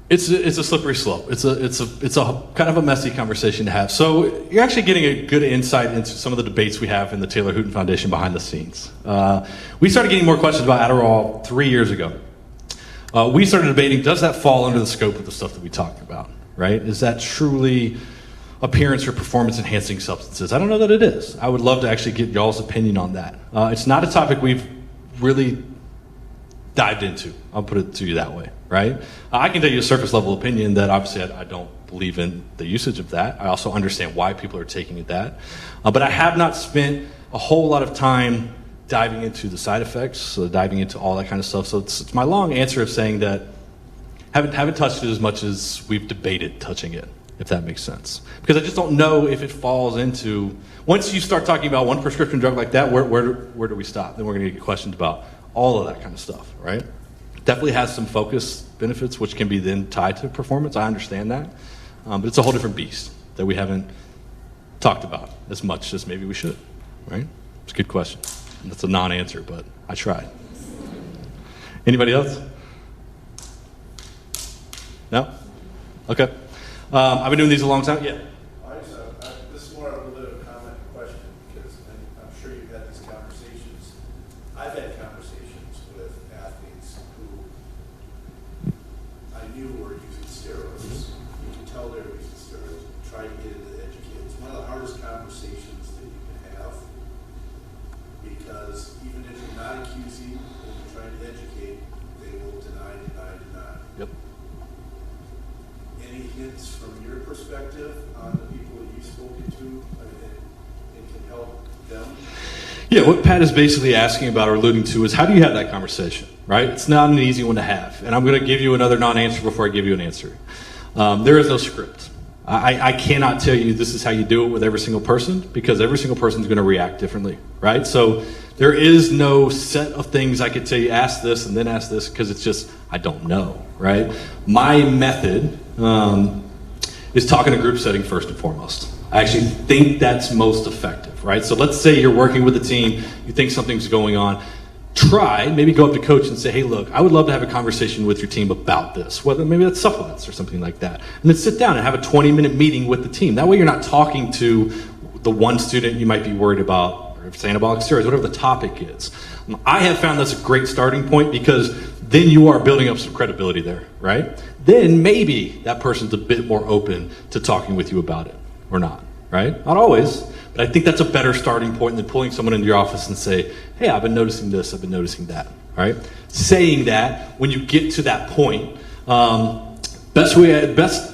It's a slippery slope. It's a kind of a messy conversation to have. So you're actually getting a good insight into some of the debates we have in the Taylor Hooten Foundation behind the scenes. We started getting more questions about Adderall 3 years ago. We started debating, does that fall under the scope of the stuff that we talked about, right? Is that truly appearance or performance enhancing substances? I don't know that it is. I would love to actually get y'all's opinion on that. It's not a topic we've really dived into. I'll put it to you that way, right? I can tell you a surface level opinion that obviously I don't believe in the usage of that. I also understand why people are taking it that. But I have not spent a whole lot of time diving into the side effects, so diving into all that kind of stuff. So it's my long answer of saying that haven't touched it as much as we've debated touching it, if that makes sense. Because I just don't know if it falls into, once you start talking about one prescription drug like that, where do we stop? Then we're going to get questions about all of that kind of stuff, right? Definitely has some focus benefits, which can be then tied to performance. I understand that. But it's a whole different beast that we haven't talked about as much as maybe we should, right? It's a good question. And that's a non-answer, but I tried. Anybody else? No? Okay. I've been doing these a long time. Yeah.
This is more of a little comment and question, because I'm sure you've had these conversations. I've had conversations with athletes who I knew were using steroids. You can tell they're using steroids. Try to get into the educate. It's one of the hardest conversations that you can have, because even if you're not accusing and you're trying to educate, they will deny.
Yep.
Any hints from your perspective on the people that you've spoken to and can help them?
Yeah, what Pat is basically asking about or alluding to is, how do you have that conversation, right? It's not an easy one to have. And I'm going to give you another non-answer before I give you an answer. There is no script. I cannot tell you this is how you do it with every single person, because every single person is going to react differently, right? So there is no set of things I could tell you, ask this and then ask this, because it's just, I don't know, right? My method is talking a group setting first and foremost. I actually think that's most effective, right? So let's say you're working with a team, you think something's going on. Try, maybe go up to coach and say, hey, look, I would love to have a conversation with your team about this, whether maybe that's supplements or something like that. And then sit down and have a 20-minute meeting with the team. That way you're not talking to the one student you might be worried about, or say anabolic steroids, whatever the topic is. I have found that's a great starting point, because then you are building up some credibility there, right? Then maybe that person's a bit more open to talking with you about it, or not, right? Not always, but I think that's a better starting point than pulling someone into your office and say, hey, I've been noticing this, I've been noticing that, right? Saying that, when you get to that point, best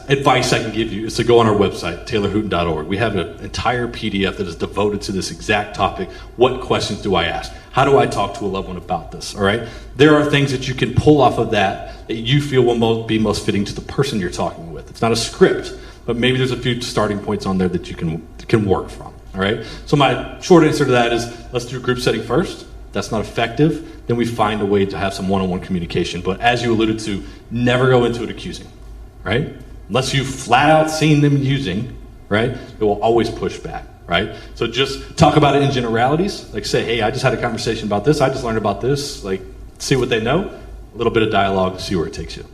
advice I can give you is to go on our website, taylorhooten.org. We have an entire PDF that is devoted to this exact topic. What questions do I ask? How do I talk to a loved one about this, all right? There are things that you can pull off of that you feel will be most fitting to the person you're talking with. It's not a script, but maybe there's a few starting points on there that you can work from, all right? So my short answer to that is, let's do group setting first. That's not effective. Then we find a way to have some one-on-one communication. But as you alluded to, never go into it accusing, right? Unless you've flat out seen them using, right? It will always push back, right? So just talk about it in generalities. Like say, hey, I just had a conversation about this. I just learned about this. Like, see what they know. A little bit of dialogue, see where it takes you.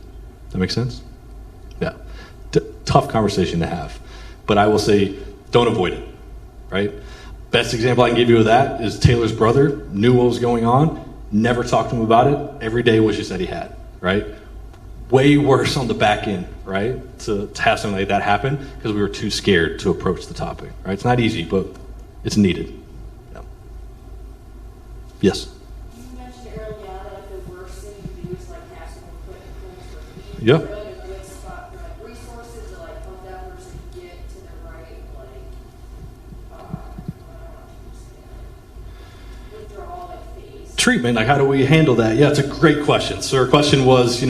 That make sense? Yeah. Tough conversation to have. But I will say, don't avoid it, right? Best example I can give you of that is Taylor's brother knew what was going on, never talked to him about it. Every day wishes that he had, right? Way worse on the back end, right? To have something like that happen, because we were too scared to approach the topic, right? It's not easy, but it's needed. Yeah. Yes?
You mentioned earlier that the worst thing to do is like have someone put in place for
Yeah.
really a good spot for like resources to like help that person get to the right withdrawal phase.
Treatment, like how do we handle that? Yeah, it's a great question. So our question was,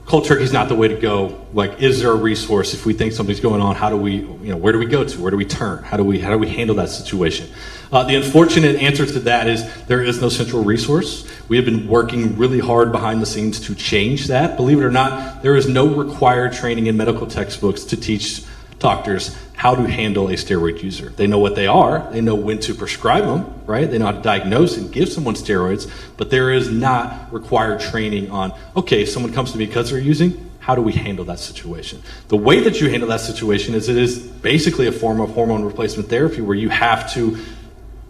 cold turkey is not the way to go. Like, is there a resource if we think something's going on? How do we, where do we go to? Where do we turn? How do we handle that situation? The unfortunate answer to that is there is no central resource. We have been working really hard behind the scenes to change that. Believe it or not, there is no required training in medical textbooks to teach doctors how to handle a steroid user. They know what they are, they know when to prescribe them, right? They know how to diagnose and give someone steroids, but there is not required training on, okay, if someone comes to me because they're using, how do we handle that situation? The way that you handle that situation is it is basically a form of hormone replacement therapy where you have to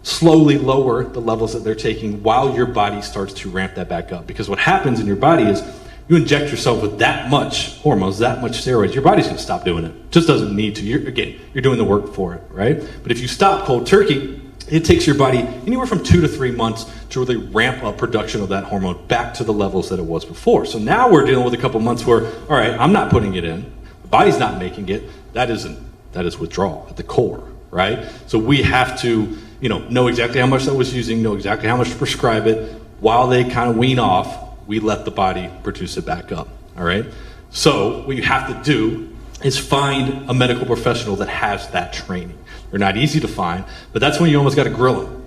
slowly lower the levels that they're taking while your body starts to ramp that back up. Because what happens in your body is you inject yourself with that much hormones, that much steroids, your body's going to stop doing it. Just doesn't need to. You're doing the work for it, right? But if you stop cold turkey, it takes your body anywhere from 2 to 3 months to really ramp up production of that hormone back to the levels that it was before. So now we're dealing with a couple months where, all right, I'm not putting it in, the body's not making it. That is withdrawal at the core, right? So we have to, know exactly how much that was using, know exactly how much to prescribe it. While they kind of wean off, we let the body produce it back up, all right? So what you have to do is find a medical professional that has that training. They're not easy to find, but that's when you almost got to grill them.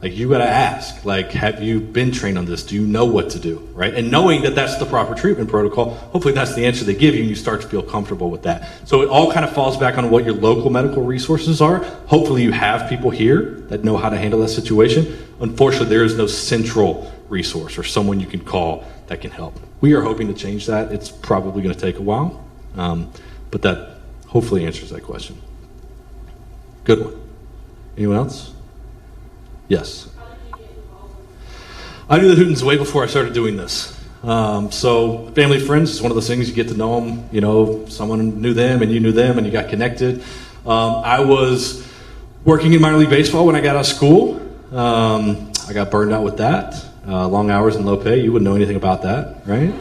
Like, you got to ask, like, have you been trained on this? Do you know what to do, right? And knowing that that's the proper treatment protocol, hopefully that's the answer they give you and you start to feel comfortable with that. So it all kind of falls back on what your local medical resources are. Hopefully you have people here that know how to handle that situation. Unfortunately, there is no central resource or someone you can call that can help. We are hoping to change that. It's probably going to take a while, but that hopefully answers that question. Good one. Anyone else? Yes. I knew the Hootens way before I started doing this. So family, friends, is one of those things you get to know them. Someone knew them and you knew them and you got connected. I was working in minor league baseball when I got out of school. I got burned out with that. Long hours and low pay. You wouldn't know anything about that, right?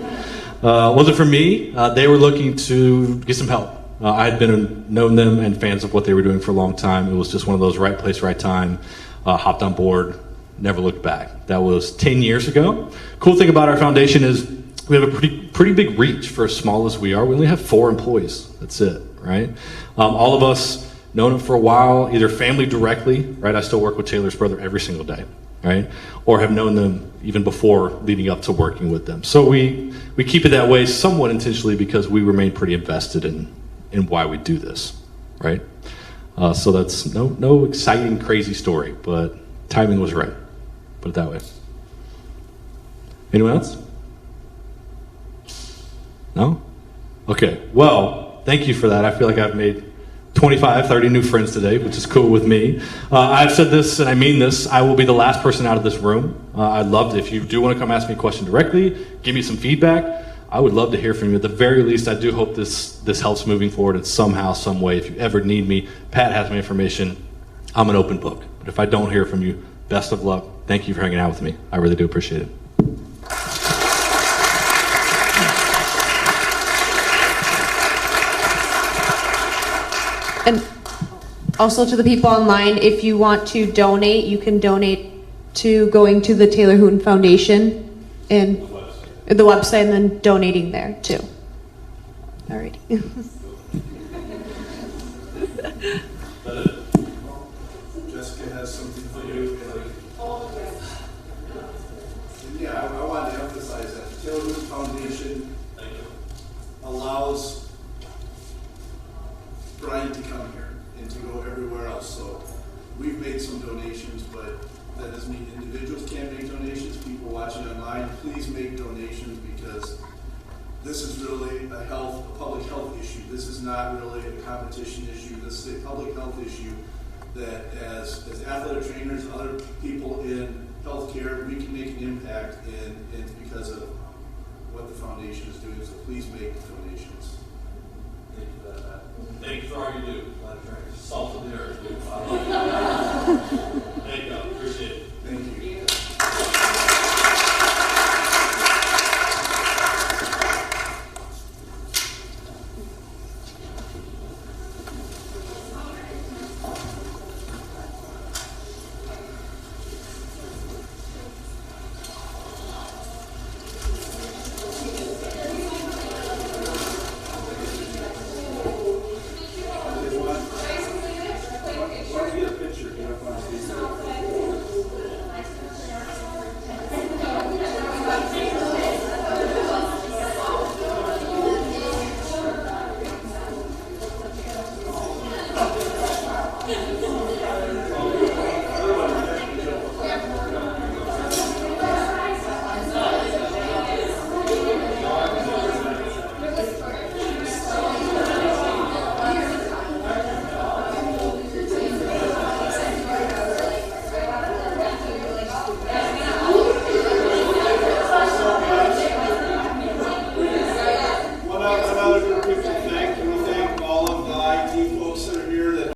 Wasn't for me. They were looking to get some help. I had known them and fans of what they were doing for a long time. It was just one of those right place, right time. Hopped on board, never looked back. That was 10 years ago. Cool thing about our foundation is we have a pretty big reach for as small as we are. We only have 4 employees. That's it, right? All of us known them for a while, either family directly, right? I still work with Taylor's brother every single day, right? Or have known them even before leading up to working with them. So we keep it that way somewhat intentionally because we remain pretty invested in why we do this, right? So that's no exciting, crazy story, but timing was right. Put it that way. Anyone else? No? Okay, well, thank you for that. I feel like I've made 25, 30 new friends today, which is cool with me. I've said this, and I mean this, I will be the last person out of this room. I'd love to, if you do want to come ask me a question directly, give me some feedback. I would love to hear from you. At the very least, I do hope this helps moving forward in somehow, some way. If you ever need me, Pat has my information. I'm an open book. But if I don't hear from you, best of luck. Thank you for hanging out with me. I really do appreciate it.
And also to the people online, if you want to donate, you can donate to going to the Taylor Hooten Foundation and the website and then donating there too. Alrighty.
Jessica has something for you. Yeah, I wanted to emphasize that the Taylor Hooten Foundation allows Brian to come here and to go everywhere else. So we've made some donations, but that doesn't mean individuals can't make donations. People watching online, please make donations because this is really a public health issue. This is not really a competition issue. This is a public health issue that as athletic trainers, other people in healthcare, we can make an impact in because of what the foundation is doing. So please make donations.
Thank you for that, Matt. Thank you for all you do.